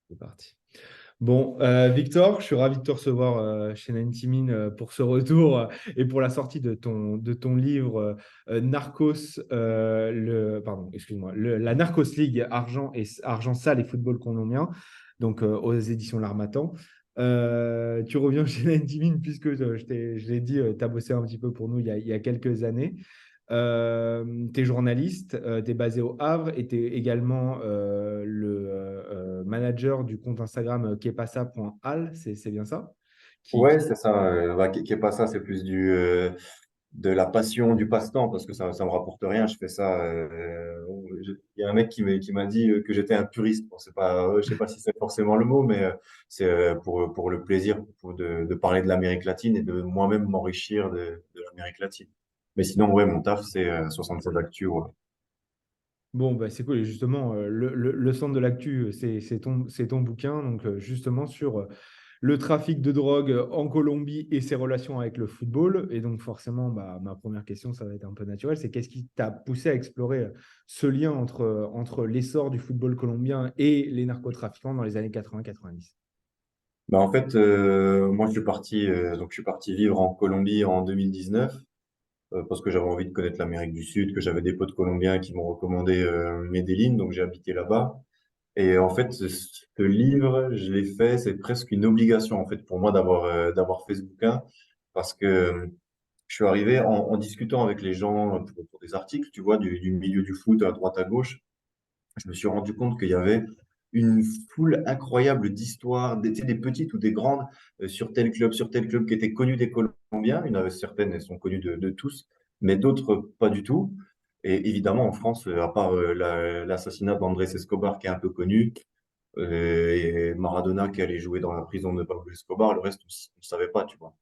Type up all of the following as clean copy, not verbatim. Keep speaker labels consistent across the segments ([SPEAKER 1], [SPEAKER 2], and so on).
[SPEAKER 1] C'est parti. Bon, Victor, je suis ravi de te recevoir chez 90 Min pour ce retour et pour la sortie de ton livre Narcos, pardon, excuse-moi, la Narcos League, argent sale et football colombien, donc aux éditions L'Harmattan. Tu reviens chez 90 Min puisque je l'ai dit, tu as bossé un petit peu pour nous il y a quelques années. Tu es journaliste, tu es basé au Havre et tu es également manager du compte Instagram kepasa.al, c'est bien ça?
[SPEAKER 2] Ouais, c'est ça. Qui est pas ça, c'est plus de la passion, du passe-temps, parce que ça me rapporte rien. Je fais ça. Il y a un mec qui m'a dit que j'étais un puriste. Bon, c'est pas, je sais pas si c'est forcément le mot, mais c'est pour le plaisir de parler de l'Amérique latine et de moi-même m'enrichir de l'Amérique latine. Mais sinon, ouais, mon taf, c'est 76 Actu. Ouais.
[SPEAKER 1] Bon, bah, c'est cool. Et justement, le centre de l'actu, c'est ton bouquin, donc justement sur le trafic de drogue en Colombie et ses relations avec le football. Et donc, forcément, bah, ma première question, ça va être un peu naturel, c'est qu'est-ce qui t'a poussé à explorer ce lien entre l'essor du football colombien et les narcotrafiquants dans les années 80-90?
[SPEAKER 2] Bah, en fait, moi, je suis parti vivre en Colombie en 2019. Parce que j'avais envie de connaître l'Amérique du Sud, que j'avais des potes colombiens qui m'ont recommandé Medellín, donc j'ai habité là-bas. Et en fait, ce livre, je l'ai fait, c'est presque une obligation en fait pour moi d'avoir fait ce bouquin, parce que je suis arrivé en discutant avec les gens pour des articles, tu vois, du milieu du foot à droite à gauche. Je me suis rendu compte qu'il y avait une foule incroyable d'histoires, tu sais, des petites ou des grandes, sur tel club qui étaient connues des Colombiens. Il y en avait certaines, elles sont connues de tous, mais d'autres pas du tout. Et évidemment, en France, à part l'assassinat d'Andrés Escobar qui est un peu connu, et Maradona qui allait jouer dans la prison de Pablo Escobar, le reste, on ne savait pas, tu vois.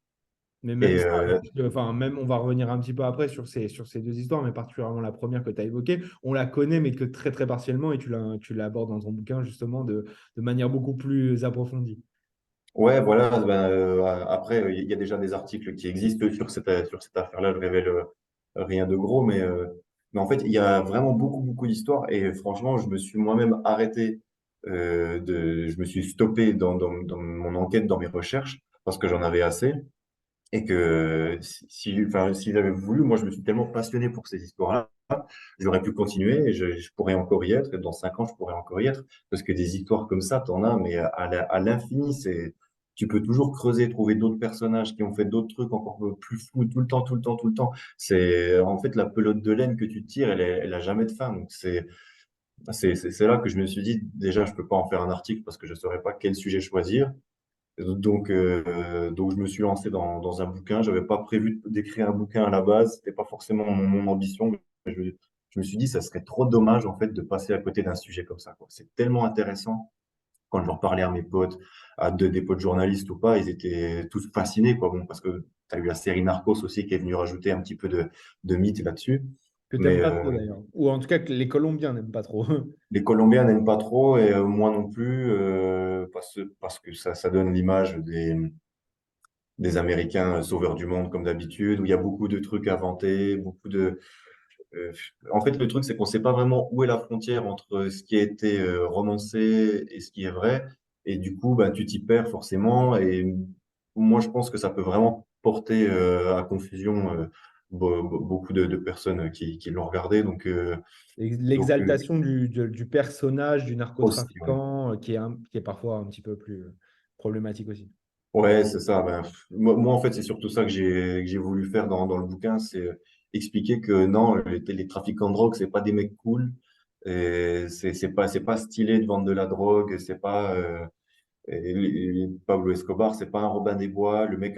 [SPEAKER 1] Mais même
[SPEAKER 2] Et
[SPEAKER 1] ça, enfin, même, on va revenir un petit peu après sur ces deux histoires, mais particulièrement la première que tu as évoquée. On la connaît, mais que très, très partiellement, et tu l'abordes dans ton bouquin, justement, de manière beaucoup plus approfondie.
[SPEAKER 2] ouais, voilà, ben, après, il y a déjà des articles qui existent sur cette affaire-là, je révèle rien de gros, mais en fait, il y a vraiment beaucoup d'histoires et franchement, je me suis moi-même arrêté, je me suis stoppé dans mon enquête, dans mes recherches, parce que j'en avais assez et que enfin, si j'avais voulu, moi, je me suis tellement passionné pour ces histoires-là, j'aurais pu continuer et je pourrais encore y être, et dans 5 ans, je pourrais encore y être, parce que des histoires comme ça, t'en as, mais à l'infini, tu peux toujours creuser, trouver d'autres personnages qui ont fait d'autres trucs encore plus fous tout le temps. C'est, en fait, la pelote de laine que tu tires, elle a jamais de fin. Donc, c'est là que je me suis dit, déjà, je peux pas en faire un article parce que je saurais pas quel sujet choisir. Donc je me suis lancé dans un bouquin. J'avais pas prévu d'écrire un bouquin à la base. C'était pas forcément mon ambition. Mais je me suis dit, ça serait trop dommage, en fait, de passer à côté d'un sujet comme ça, quoi. C'est tellement intéressant. Quand j'en parlais à mes potes, des potes journalistes ou pas, ils étaient tous fascinés, quoi. Bon, parce que tu as eu la série Narcos aussi qui est venue rajouter un petit peu de mythe là-dessus.
[SPEAKER 1] Que tu
[SPEAKER 2] Mais
[SPEAKER 1] n'aimes pas trop, d'ailleurs. Ou en tout cas, que les Colombiens n'aiment pas trop.
[SPEAKER 2] les Colombiens n'aiment pas trop et moi non plus, parce que ça donne l'image des Américains sauveurs du monde comme d'habitude, où il y a beaucoup de trucs inventés, euh, en fait, le truc, c'est qu'on ne sait pas vraiment où est la frontière entre ce qui a été romancé et ce qui est vrai. Et du coup, bah, tu t'y perds forcément. Et moi, je pense que ça peut vraiment porter à confusion beaucoup de personnes qui l'ont regardé. Donc,
[SPEAKER 1] L'exaltation du personnage du
[SPEAKER 2] aussi, ouais.
[SPEAKER 1] narcotrafiquant, qui est parfois un petit peu plus problématique aussi.
[SPEAKER 2] Ouais, c'est ça. Ben, moi, en fait, c'est surtout ça que j'ai voulu faire dans le bouquin, c'est expliquer que non, les trafiquants de drogue, c'est pas des mecs cool, et c'est pas stylé de vendre de la drogue, c'est pas Pablo Escobar, c'est pas un Robin des Bois, le mec,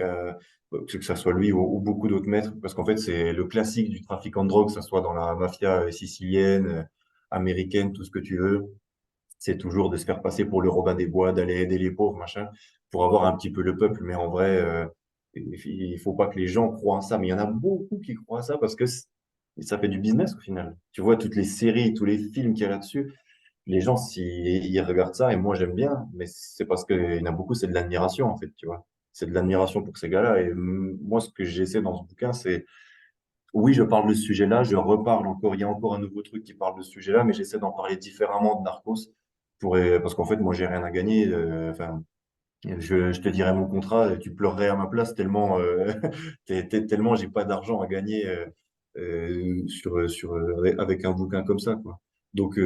[SPEAKER 2] que ça soit lui ou beaucoup d'autres maîtres, parce qu'en fait, c'est le classique du trafiquant de drogue, que ça soit dans la mafia sicilienne, américaine, tout ce que tu veux. C'est toujours de se faire passer pour le Robin des Bois, d'aller aider les pauvres, machin, pour avoir un petit peu le peuple. Mais en vrai, il faut pas que les gens croient en ça. Mais il y en a beaucoup qui croient à ça parce que ça fait du business au final. Tu vois, toutes les séries, tous les films qu'il y a là-dessus, les gens, ils regardent ça, et moi j'aime bien, mais c'est parce qu'il y en a beaucoup, c'est de l'admiration en fait, tu vois. C'est de l'admiration pour ces gars-là. Et moi, ce que j'essaie dans ce bouquin, c'est, oui, je parle de ce sujet-là, je reparle encore, il y a encore un nouveau truc qui parle de ce sujet-là, mais j'essaie d'en parler différemment de Narcos parce qu'en fait, moi, j'ai rien à gagner. Enfin, je te dirais mon contrat, et tu pleurerais à ma place tellement, tellement j'ai pas d'argent à gagner avec un bouquin comme ça, quoi. Donc,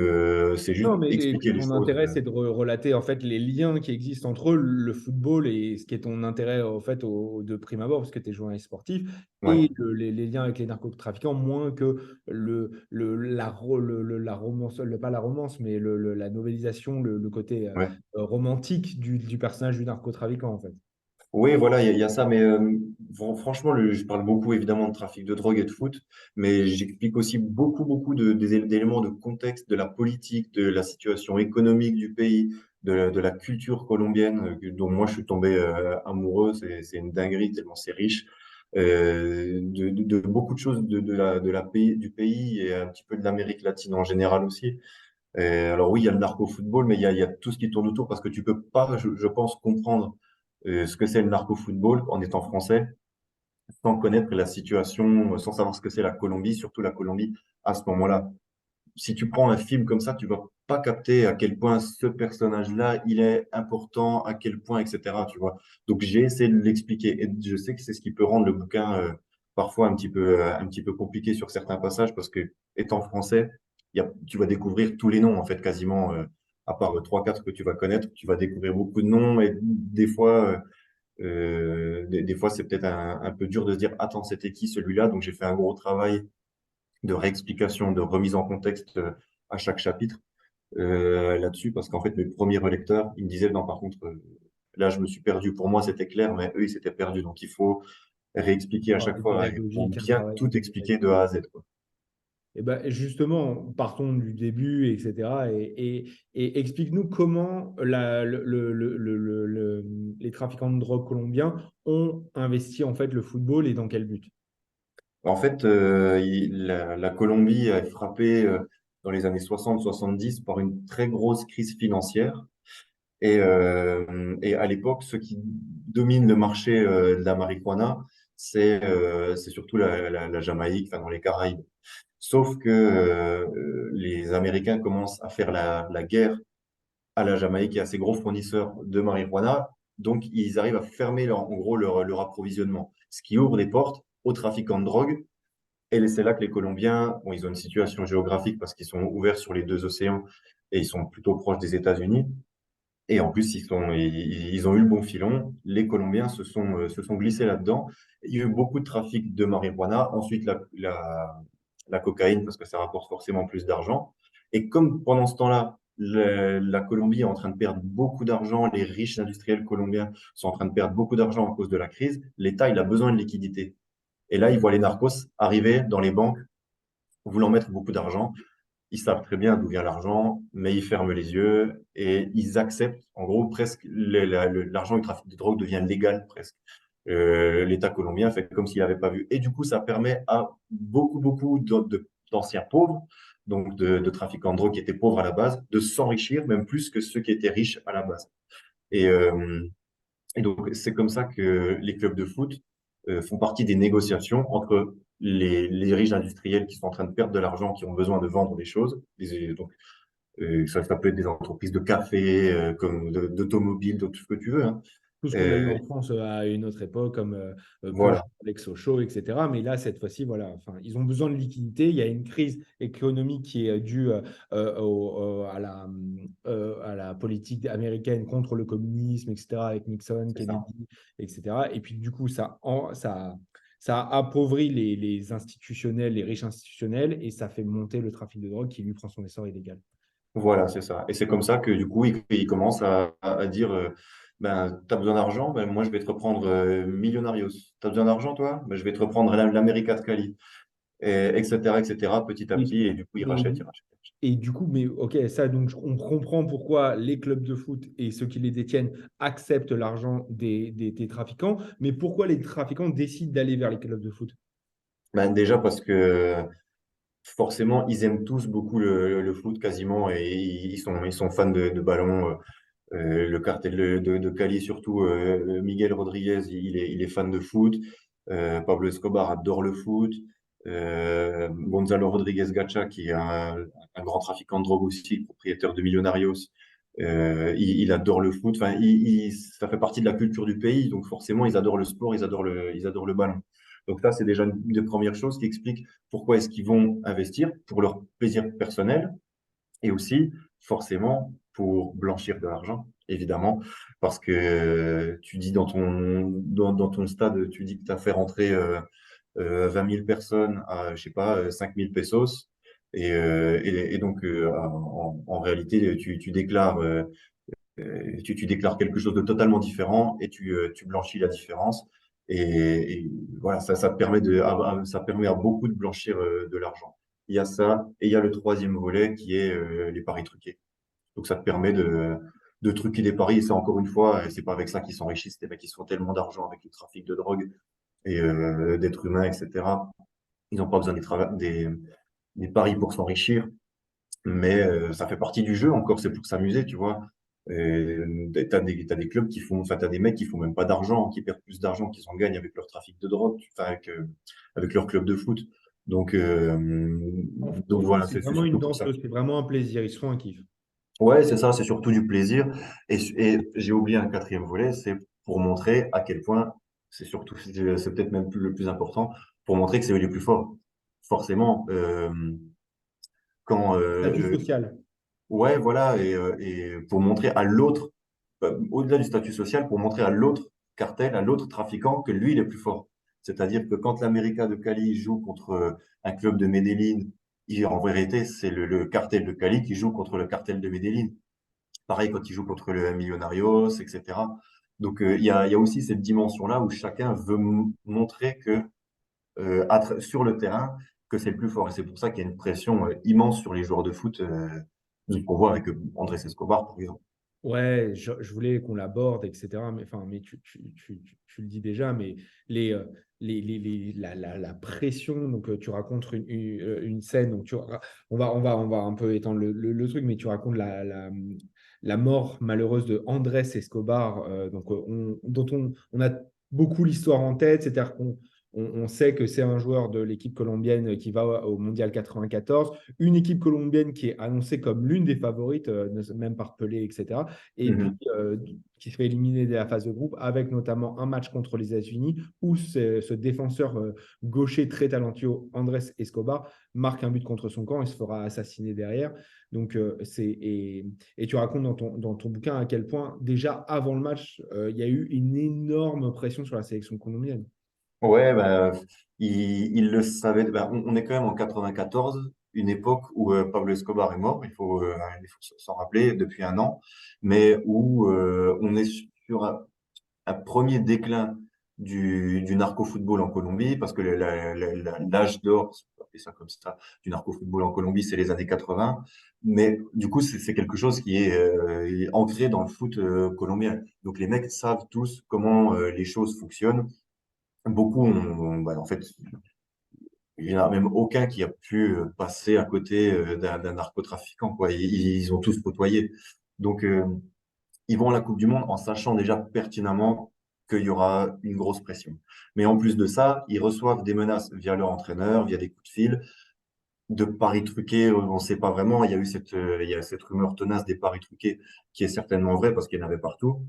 [SPEAKER 2] c'est juste
[SPEAKER 1] Non, mais et
[SPEAKER 2] expliquer
[SPEAKER 1] puis
[SPEAKER 2] les
[SPEAKER 1] ton
[SPEAKER 2] choses.
[SPEAKER 1] intérêt, c'est de relater en fait les liens qui existent entre le football et ce qui est ton intérêt en fait de prime abord, parce que tu es journaliste sportif,
[SPEAKER 2] Ouais,
[SPEAKER 1] et les liens avec les narcotrafiquants, moins que la romance, pas la romance, mais la novélisation, le côté
[SPEAKER 2] ouais.
[SPEAKER 1] romantique du personnage du narcotrafiquant en fait.
[SPEAKER 2] Oui, voilà, il y a ça, mais franchement, je parle beaucoup évidemment de trafic de drogue et de foot, mais j'explique aussi beaucoup d'éléments de contexte, de la politique, de la situation économique du pays, de la culture colombienne, dont moi je suis tombé amoureux, c'est une dinguerie tellement c'est riche, de beaucoup de choses du pays et un petit peu de l'Amérique latine en général aussi. Alors oui, il y a le narco-football, mais il y a tout ce qui tourne autour parce que tu peux pas, je pense, comprendre ce que c'est le narco-football en étant français sans connaître la situation, sans savoir ce que c'est la Colombie, surtout la Colombie à ce moment-là. Si tu prends un film comme ça, tu vas pas capter à quel point ce personnage-là, il est important, à quel point, etc. Tu vois. Donc j'ai essayé de l'expliquer et je sais que c'est ce qui peut rendre le bouquin parfois un petit peu compliqué sur certains passages parce que étant français, tu vas découvrir tous les noms en fait quasiment, à part trois, quatre que tu vas connaître, tu vas découvrir beaucoup de noms et des fois, des fois c'est peut-être un peu dur de se dire attends c'était qui celui-là. Donc j'ai fait un gros travail de réexplication, de remise en contexte à chaque chapitre là-dessus, parce qu'en fait, mes premiers relecteurs, ils me disaient, non, par contre, là, je me suis perdu. Pour moi, c'était clair, mais eux, ils s'étaient perdus. Donc, il faut réexpliquer à
[SPEAKER 1] Un
[SPEAKER 2] chaque
[SPEAKER 1] travail
[SPEAKER 2] fois et pour
[SPEAKER 1] pédagogique, un
[SPEAKER 2] bien
[SPEAKER 1] travail
[SPEAKER 2] tout
[SPEAKER 1] de
[SPEAKER 2] expliquer de A à Z, quoi.
[SPEAKER 1] et ben justement, partons du début, etc. Et explique-nous comment les trafiquants de drogue colombiens ont investi en fait le football et dans quel but?
[SPEAKER 2] En fait, la Colombie a été frappée dans les années 60-70 par une très grosse crise financière. Et à l'époque, ce qui domine le marché de la marijuana, c'est surtout la Jamaïque, enfin, dans les Caraïbes. Sauf que les Américains commencent à faire la guerre à la Jamaïque et à ses gros fournisseurs de marijuana. Donc, ils arrivent à fermer en gros leur approvisionnement, ce qui ouvre les portes aux trafiquants de drogue. Et c'est là que les Colombiens, bon, ils ont une situation géographique parce qu'ils sont ouverts sur les deux océans et ils sont plutôt proches des États-Unis. Et en plus, ils ont eu le bon filon. Les Colombiens se sont glissés là-dedans. Il y a eu beaucoup de trafic de marijuana. Ensuite, la cocaïne, parce que ça rapporte forcément plus d'argent. Et comme pendant ce temps-là, la Colombie est en train de perdre beaucoup d'argent, les riches industriels colombiens sont en train de perdre beaucoup d'argent à cause de la crise, l'État, il a besoin de liquidité. Et là, il voit les narcos arriver dans les banques, voulant mettre beaucoup d'argent. Ils savent très bien d'où vient l'argent, mais ils ferment les yeux et ils acceptent, en gros, presque l'argent du trafic de drogue devient légal presque. L'État colombien fait comme s'il n'avait pas vu. Et du coup, ça permet à beaucoup d'anciens pauvres, donc de trafiquants de drogue qui étaient pauvres à la base, de s'enrichir même plus que ceux qui étaient riches à la base. Et, euh, et donc, c'est comme ça que les clubs de foot font partie des négociations entre les riches industriels qui sont en train de perdre de l'argent, qui ont besoin de vendre des choses. Donc, ça peut être des entreprises de café, comme d'automobile, de tout ce que tu veux, hein.
[SPEAKER 1] Tout ce qu'on a eu
[SPEAKER 2] Euh,
[SPEAKER 1] en France à une autre époque, comme Peugeot,
[SPEAKER 2] voilà,
[SPEAKER 1] Alex Sochaux, etc. Mais là, cette fois-ci, voilà, enfin, ils ont besoin de liquidité. Il y a une crise économique qui est due à la politique américaine contre le communisme, etc., avec Nixon,
[SPEAKER 2] c'est ça.
[SPEAKER 1] Kennedy, etc. Et puis, du coup, ça appauvrit les institutionnels, les riches institutionnels, et ça fait monter le trafic de drogue qui, lui, prend son essor illégal.
[SPEAKER 2] Voilà, c'est ça. Et c'est comme ça que du coup, ils commencent à dire, ben, t'as besoin d'argent, ben, moi je vais te reprendre Millonarios. T'as besoin d'argent, toi? Ben, je vais te reprendre l'América de Cali. Etc., etc., petit à
[SPEAKER 1] Mais,
[SPEAKER 2] petit. Et du coup, ils
[SPEAKER 1] mais
[SPEAKER 2] rachètent, ils rachètent.
[SPEAKER 1] Et du coup, mais ok, ça, donc on comprend pourquoi les clubs de foot et ceux qui les détiennent acceptent l'argent des trafiquants, mais pourquoi les trafiquants décident d'aller vers les clubs de foot?
[SPEAKER 2] Ben, déjà parce que forcément, ils aiment tous beaucoup le foot quasiment et ils sont fans de ballon. Le cartel de Cali, surtout, Miguel Rodriguez, il est fan de foot. Pablo Escobar adore le foot. Gonzalo Rodriguez Gacha, qui est un grand trafiquant de drogue aussi, propriétaire de Millonarios. Il adore le foot. Enfin, ça fait partie de la culture du pays. Donc forcément, ils adorent le sport, ils adorent le ballon. Donc ça, c'est déjà une des premières choses qui explique pourquoi est-ce qu'ils vont investir pour leur plaisir personnel et aussi forcément pour blanchir de l'argent, évidemment, parce que tu dis dans ton stade, tu dis que tu as fait rentrer 20 000 personnes à, je sais pas, 5 000 pesos. Et donc, en réalité, tu déclares quelque chose de totalement différent et tu blanchis la différence. Et voilà, ça permet ça permet à beaucoup de blanchir de l'argent. Il y a ça, et il y a le troisième volet qui est les paris truqués. Donc ça te permet de truquer des paris. Et c'est encore une fois, c'est pas avec ça qu'ils s'enrichissent. Les mecs, ils se font tellement d'argent avec le trafic de drogue et d'êtres humains, etc. Ils n'ont pas besoin des paris pour s'enrichir, mais ça fait partie du jeu encore, c'est pour s'amuser, tu vois. T'as des clubs qui font, enfin, t'as des mecs qui font même pas d'argent, qui perdent plus d'argent qu'ils en gagnent avec leur trafic de drogue, enfin, avec leur club de foot. Donc,
[SPEAKER 1] Au
[SPEAKER 2] donc
[SPEAKER 1] fond,
[SPEAKER 2] voilà,
[SPEAKER 1] c'est
[SPEAKER 2] c'est
[SPEAKER 1] vraiment une
[SPEAKER 2] surtout pour ça.
[SPEAKER 1] danseuse, c'est vraiment un plaisir. Ils se font un kiff.
[SPEAKER 2] Ouais, c'est ça, c'est surtout du plaisir. Et j'ai oublié un quatrième volet, c'est pour montrer à quel point, c'est peut-être même plus le plus important, pour montrer que c'est eux les plus forts. Forcément, quand,
[SPEAKER 1] Statut social.
[SPEAKER 2] ouais, voilà, et pour montrer à l'autre, au-delà du statut social, pour montrer à l'autre cartel, à l'autre trafiquant que lui, il est plus fort. C'est-à-dire que quand l'América de Cali joue contre un club de Medellín, en vérité, c'est le cartel de Cali qui joue contre le cartel de Medellín. Pareil quand il joue contre le Millonarios, etc. Donc, il y a aussi cette dimension-là où chacun veut montrer que, sur le terrain, que c'est le plus fort. Et c'est pour ça qu'il y a une pression immense sur les joueurs de foot, qu'on voit avec Andrés Escobar, par exemple.
[SPEAKER 1] Ouais, je voulais qu'on l'aborde, etc. Mais, enfin, mais tu le dis déjà, mais la pression, donc tu racontes une scène, donc on va un peu étendre le truc, mais tu racontes la mort malheureuse de Andrés Escobar, dont on a beaucoup l'histoire en tête, c'est-à-dire on sait que c'est un joueur de l'équipe colombienne qui va au Mondial 94, une équipe colombienne qui est annoncée comme l'une des favorites, même par Pelé, etc. Et puis
[SPEAKER 2] Mhm.
[SPEAKER 1] qui se fait éliminer de la phase de groupe avec notamment un match contre les États-Unis où ce défenseur gaucher très talentueux, Andrés Escobar, marque un but contre son camp et se fera assassiner derrière. Donc, et tu racontes dans ton bouquin à quel point, déjà avant le match, il y a eu une énorme pression sur la sélection colombienne.
[SPEAKER 2] Ouais, bah, il le savait. Bah, on est quand même en 94, une époque où Pablo Escobar est mort, il faut s'en rappeler, depuis un an, mais où on est sur un premier déclin du narco-football en Colombie, parce que l'âge d'or, si on peut appeler ça comme ça, du narco-football en Colombie, c'est les années 80. Mais du coup, c'est quelque chose qui est ancré dans le foot colombien. Donc les mecs savent tous comment les choses fonctionnent. Beaucoup bah, en fait, il n'y en a même aucun qui a pu passer à côté d'un narcotrafiquant, quoi. Ils ont tous côtoyé. Donc, ils vont à la Coupe du Monde en sachant déjà pertinemment qu'il y aura une grosse pression. Mais en plus de ça, ils reçoivent des menaces via leur entraîneur, via des coups de fil, de paris truqués. On ne sait pas vraiment. Il y a cette rumeur tenace des paris truqués qui est certainement vraie parce qu'il y en avait partout.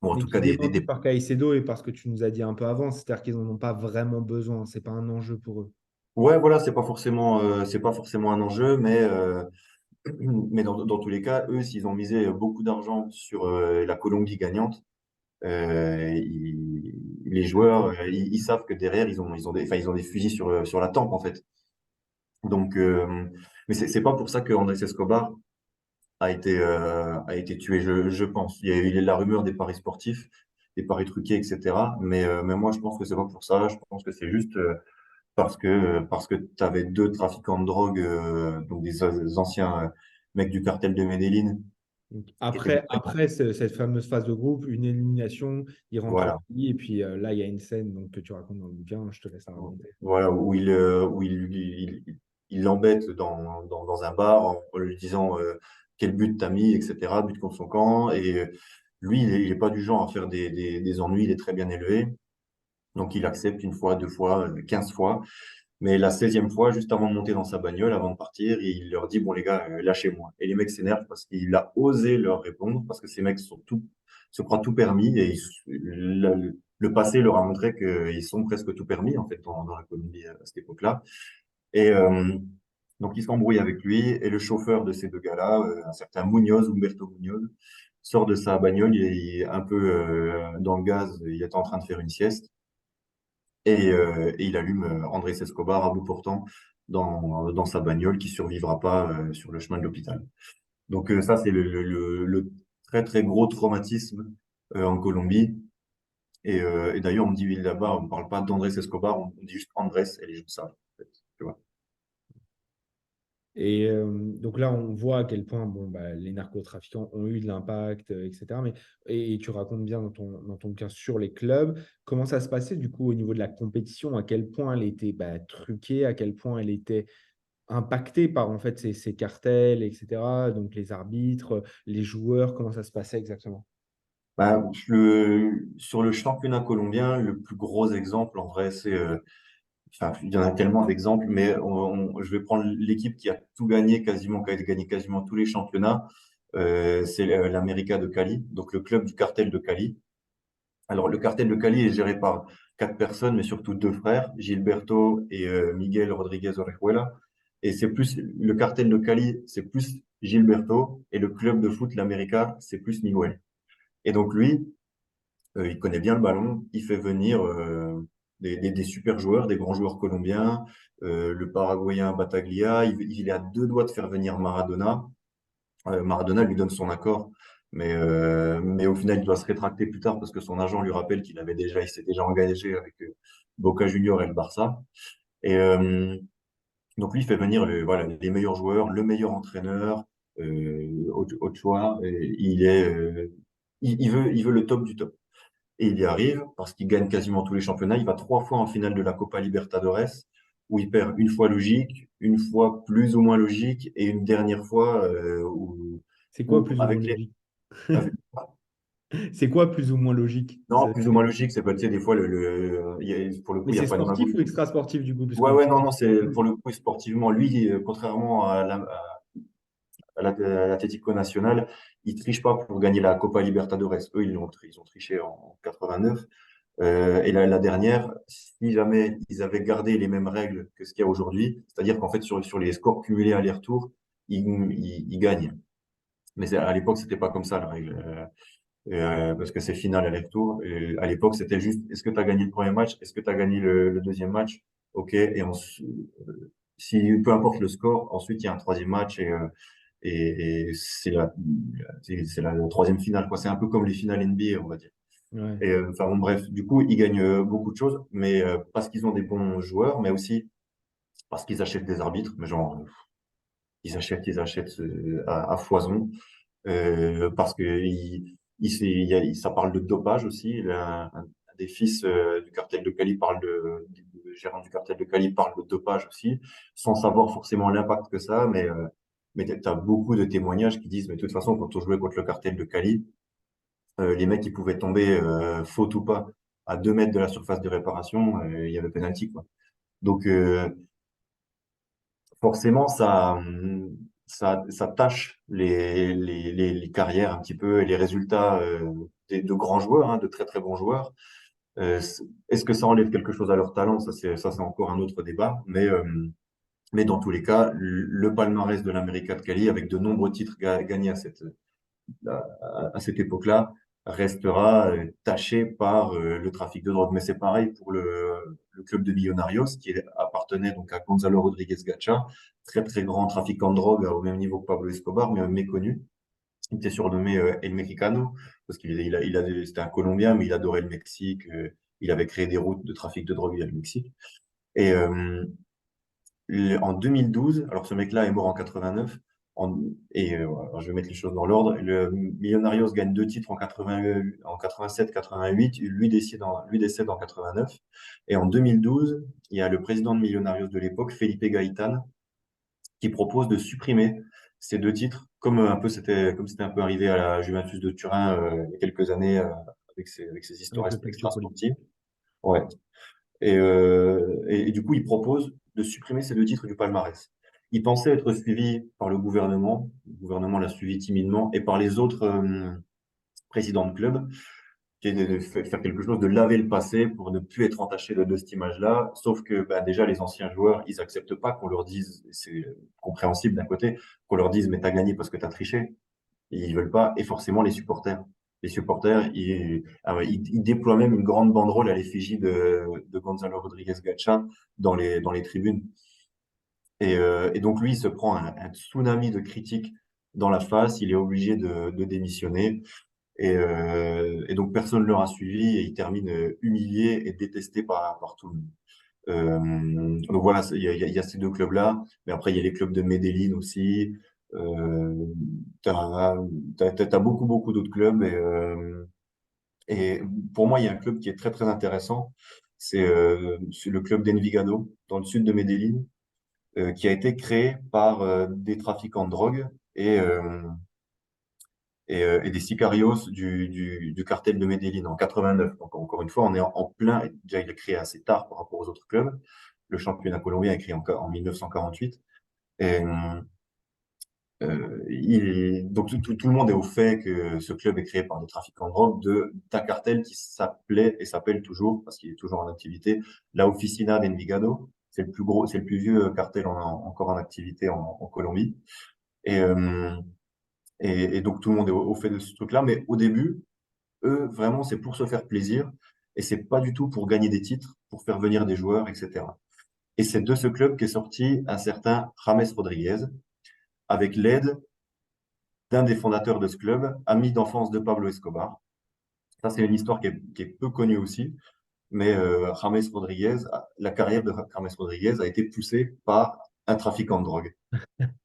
[SPEAKER 2] Bon, en
[SPEAKER 1] Mais
[SPEAKER 2] tout
[SPEAKER 1] qui
[SPEAKER 2] cas,
[SPEAKER 1] est démenti par Caicedo et parce que tu nous as dit un peu avant, c'est-à-dire qu'ils n'en ont pas vraiment besoin, c'est pas un enjeu pour eux.
[SPEAKER 2] ouais, voilà, c'est pas forcément un enjeu, mais dans tous les cas, eux, s'ils ont misé beaucoup d'argent sur la Colombie gagnante, les joueurs, ils savent que derrière, ils ont des fusils sur la tempe, en fait. Donc, mais c'est pas pour ça que Andrés Escobar a été tué, je pense. Il y a la rumeur des paris sportifs, des paris truqués, etc. Mais moi, je pense que c'est pas pour ça. Je pense que c'est juste parce que tu avais deux trafiquants de drogue, donc des anciens mecs du cartel de Medellín,
[SPEAKER 1] Donc,
[SPEAKER 2] qui étaient
[SPEAKER 1] après cette fameuse phase de groupe, une élimination, ils rentrent au
[SPEAKER 2] voilà,
[SPEAKER 1] pays et puis là, il y a une scène donc, que tu racontes dans le bouquin, je te laisse la raconter.
[SPEAKER 2] voilà, il l'embête dans un bar en lui disant quel but t'as mis, etc., but contre son camp. Et lui, il est pas du genre à faire des ennuis, il est très bien élevé. Donc il accepte une fois, deux fois, 15 fois. Mais la 16e fois, juste avant de monter dans sa bagnole, avant de partir, il leur dit, bon les gars, lâchez-moi. Et les mecs s'énervent parce qu'il a osé leur répondre, parce que ces mecs se croient tout permis et le passé leur a montré qu'ils sont presque tout permis en fait dans la Colombie à cette époque-là. Et donc il s'embrouille avec lui et le chauffeur de ces deux gars-là, un certain Munoz, Humberto Munoz, sort de sa bagnole, il est un peu dans le gaz, il est en train de faire une sieste et il allume Andrés Escobar à bout portant dans sa bagnole qui survivra pas sur le chemin de l'hôpital. Donc ça, c'est le très très gros traumatisme en Colombie. Et d'ailleurs, on dit là-bas, on ne parle pas d'Andrés Escobar, on dit juste Andrés et les gens savent. En fait, tu vois.
[SPEAKER 1] Et donc là, on voit à quel point bon, bah, les narcotrafiquants ont eu de l'impact, etc. Et tu racontes bien dans ton bouquin sur les clubs. Comment ça se passait du coup au niveau de la compétition? À quel point elle était bah, truquée? À quel point elle était impactée par en fait, ces cartels, etc. Donc les arbitres, les joueurs, comment ça se passait exactement?
[SPEAKER 2] Bah, sur le championnat colombien, le plus gros exemple, en vrai, enfin, il y en a tellement d'exemples, mais je vais prendre l'équipe qui a tout gagné quasiment, qui a gagné quasiment tous les championnats. C'est l'América de Cali, donc le club du cartel de Cali. Alors, le cartel de Cali est géré par quatre personnes, mais surtout deux frères, Gilberto et Miguel Rodriguez Orejuela. Et c'est plus, le cartel de Cali, c'est plus Gilberto, et le club de foot, l'América, c'est plus Miguel. Et donc, lui, il connaît bien le ballon, il fait venir des super joueurs, des grands joueurs colombiens, le Paraguayen Bataglia, il est à deux doigts de faire venir Maradona. Maradona lui donne son accord, mais au final, il doit se rétracter plus tard parce que son agent lui rappelle il s'est déjà engagé avec Boca Juniors et le Barça. Et donc lui, il fait venir voilà, les meilleurs joueurs, le meilleur entraîneur, Ochoa, et il veut le top du top. Et il y arrive parce qu'il gagne quasiment tous les championnats. Il va trois fois en finale de la Copa Libertadores, où il perd une fois logique, une fois plus ou moins logique, et une dernière fois
[SPEAKER 1] C'est quoi plus ou moins
[SPEAKER 2] avec
[SPEAKER 1] logique?
[SPEAKER 2] avec-
[SPEAKER 1] C'est quoi plus ou moins logique?
[SPEAKER 2] non, plus ou moins logique, c'est pas, tu sais, des fois, pour le coup,
[SPEAKER 1] Mais
[SPEAKER 2] il n'y a
[SPEAKER 1] c'est
[SPEAKER 2] pas de
[SPEAKER 1] sportif
[SPEAKER 2] magouille.
[SPEAKER 1] ou extra-sportif du coup? Parce
[SPEAKER 2] Ouais,
[SPEAKER 1] que
[SPEAKER 2] ouais, non, non, c'est pour le coup, sportivement, lui, contrairement à l'Atlético Nacional, ils trichent pas pour gagner la Copa Libertadores. Eux, ils ont triché en 89. Et la dernière, si jamais ils avaient gardé les mêmes règles que ce qu'il y a aujourd'hui, c'est-à-dire qu'en fait, sur les scores cumulés aller-retour, ils gagnent. Mais à l'époque, c'était pas comme ça, la règle. Parce que c'est final aller-retour. Et à l'époque, c'était juste, est-ce que tu as gagné le premier match? Est-ce que tu as gagné le deuxième match? OK. Si, peu importe le score, ensuite, il y a un troisième match et c'est la troisième finale, quoi. C'est un peu comme les finales NBA, on va dire.
[SPEAKER 1] ouais.
[SPEAKER 2] Et enfin, bon, bref, du coup, ils gagnent beaucoup de choses, mais parce qu'ils ont des bons joueurs, mais aussi parce qu'ils achètent des arbitres, mais genre, ils achètent à foison, parce que ça parle de dopage aussi. Un des fils du cartel de Cali le gérant du cartel de Cali parle de dopage aussi, sans savoir forcément l'impact que ça a, mais tu as beaucoup de témoignages qui disent, mais de toute façon, quand on jouait contre le cartel de Cali, les mecs, ils pouvaient tomber, faute ou pas, à 2 mètres de la surface de réparation, il y avait penalty, quoi. Donc, forcément, ça tâche les carrières un petit peu et les résultats de grands joueurs, hein, de très très bons joueurs. Est-ce que ça enlève quelque chose à leur talent? Ça, c'est encore un autre débat. Mais dans tous les cas, le palmarès de l'América de Cali, avec de nombreux titres gagnés à cette époque-là, restera taché par le trafic de drogue. Mais c'est pareil pour le club de Millonarios, qui appartenait donc à Gonzalo Rodriguez Gacha, très très grand trafiquant de drogue au même niveau que Pablo Escobar, mais méconnu. Il était surnommé El Mexicano, parce c'était un Colombien, mais il adorait le Mexique. Il avait créé des routes de trafic de drogue via le Mexique. Et en 2012, alors ce mec-là est mort en 89, alors je vais mettre les choses dans l'ordre. Le Millonarios gagne deux titres en 87-88, lui décède en 89. Et en 2012, il y a le président de Millonarios de l'époque, Felipe Gaitán, qui propose de supprimer ces deux titres, comme c'était un peu arrivé à la Juventus de Turin il y a quelques années avec ses histoires
[SPEAKER 1] Avec le Calcio.
[SPEAKER 2] extra-sportives. Ouais. Et du coup, il propose de supprimer ces deux titres du palmarès. Il pensait être suivi par le gouvernement l'a suivi timidement, et par les autres présidents de club, qui est de faire quelque chose, de laver le passé pour ne plus être entaché de cette image-là. Sauf que bah, déjà, les anciens joueurs, ils acceptent pas qu'on leur dise, c'est compréhensible d'un côté, qu'on leur dise, mais t'as gagné parce que t'as triché. Ils veulent pas, et forcément les supporters. Les supporters, ils déploient même une grande banderole à l'effigie de Gonzalo Rodriguez Gacha dans les tribunes. Et donc lui, il se prend un tsunami de critiques dans la face, il est obligé de démissionner. Et donc personne ne l'aura suivi et il termine humilié et détesté par tout le monde. Donc voilà, il y a ces deux clubs-là, mais après il y a les clubs de Medellín aussi. Euh, t'as beaucoup, beaucoup d'autres clubs. Et pour moi, il y a un club qui est très, très intéressant. C'est le club d'Envigado, dans le sud de Medellín, qui a été créé par des trafiquants de drogue et, euh, et des sicarios du cartel de Medellín en 89. Donc encore une fois, on est en plein. Déjà, il est créé assez tard par rapport aux autres clubs. Le championnat colombien est créé en 1948. Et, donc tout le monde est au fait que ce club est créé par des trafiquants de drogue d'un cartel qui s'appelait et s'appelle toujours, parce qu'il est toujours en activité, la Oficina d'Envigado. C'est le plus gros, c'est le plus vieux cartel encore en activité en Colombie. Et, euh, et donc tout le monde est au fait de ce truc-là. Mais au début, eux, vraiment, c'est pour se faire plaisir et c'est pas du tout pour gagner des titres, pour faire venir des joueurs, etc. Et c'est de ce club qu'est sorti un certain James Rodriguez avec l'aide d'un des fondateurs de ce club, ami d'enfance de Pablo Escobar. Ça, c'est une histoire qui est peu connue aussi, mais James Rodriguez, la carrière de James Rodriguez a été poussée par un trafiquant de drogue.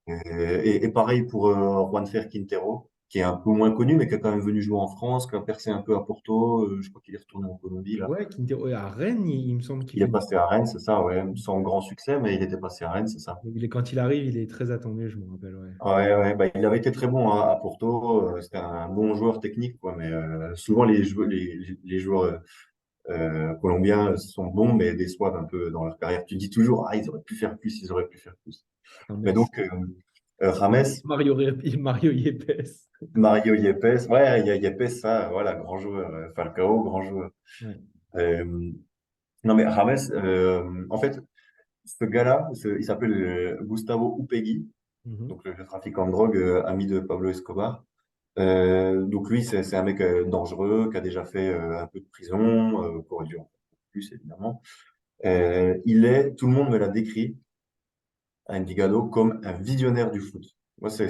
[SPEAKER 2] Et pareil pour Juanfer Quintero, qui est un peu moins connu, mais qui est quand même venu jouer en France, qui a percé un peu à Porto. Je crois qu'il est retourné en Colombie, là.
[SPEAKER 1] Ouais, à Rennes, il me semble qu'il
[SPEAKER 2] Il est
[SPEAKER 1] fait.
[SPEAKER 2] passé à Rennes, c'est ça, ouais, sans grand succès, mais il était passé à Rennes, c'est ça.
[SPEAKER 1] Quand il arrive, il est très attendu, je me rappelle. Ouais.
[SPEAKER 2] Ouais, ouais, bah, il avait été très bon à Porto. C'était un bon joueur technique, quoi. Mais souvent les joueurs colombiens sont bons, mais déçoivent un peu dans leur carrière. Tu dis toujours, ah, ils auraient pu faire plus, ils auraient pu faire plus.
[SPEAKER 1] Non,
[SPEAKER 2] Mais donc,
[SPEAKER 1] merci.
[SPEAKER 2] James,
[SPEAKER 1] Mario Yepes.
[SPEAKER 2] Mario Yepes, ouais, il y a Yepes, ça, voilà, grand joueur. Falcao, grand joueur.
[SPEAKER 1] Ouais.
[SPEAKER 2] Euh, non, mais James, en fait, ce gars-là, il s'appelle Gustavo Upegui,
[SPEAKER 1] Mhm.
[SPEAKER 2] donc le trafiquant de drogue, ami de Pablo Escobar. Donc lui, c'est un mec dangereux qui a déjà fait un peu de prison, qui aurait dû en faire plus évidemment. Tout le monde me l'a décrit à Envigado comme un visionnaire du foot. Moi, c'est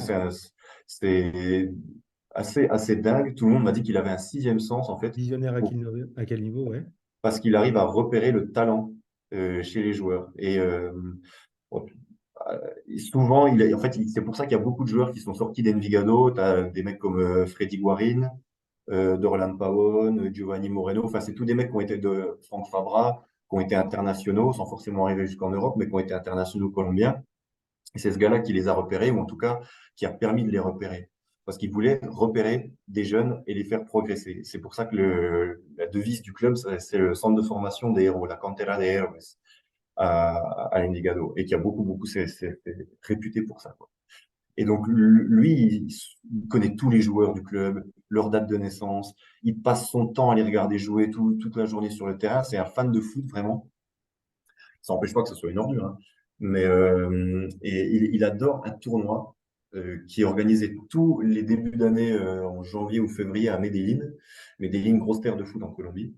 [SPEAKER 2] assez dingue. Tout le monde m'a dit qu'il avait un sixième sens en fait,
[SPEAKER 1] Visionnaire
[SPEAKER 2] pour-
[SPEAKER 1] à quel niveau, ouais.
[SPEAKER 2] parce qu'il arrive à repérer le talent chez les joueurs. Bon, souvent, en fait, c'est pour ça qu'il y a beaucoup de joueurs qui sont sortis d'Envigado. Tu as des mecs comme Freddy Guarin, Dorlan Pavón, Giovanni Moreno. Enfin, c'est tous des mecs qui ont été de Franck Fabra, qui ont été internationaux, sans forcément arriver jusqu'en Europe, mais qui ont été internationaux colombiens. Et c'est ce gars-là qui les a repérés, ou en tout cas qui a permis de les repérer. Parce qu'il voulait repérer des jeunes et les faire progresser. C'est pour ça que la devise du club, c'est le centre de formation des héros, la cantera de héroes à Envigado. Et qui a beaucoup, beaucoup, c'est réputé pour ça, quoi. Et donc, lui, il connaît tous les joueurs du club, leur date de naissance. Il passe son temps à les regarder jouer toute la journée sur le terrain. C'est un fan de foot, vraiment. Ça n'empêche pas que ce soit une ordure, hein. Mais il adore un tournoi qui est organisé tous les débuts d'année en janvier ou février à Medellín. Medellín, grosse terre de foot en Colombie.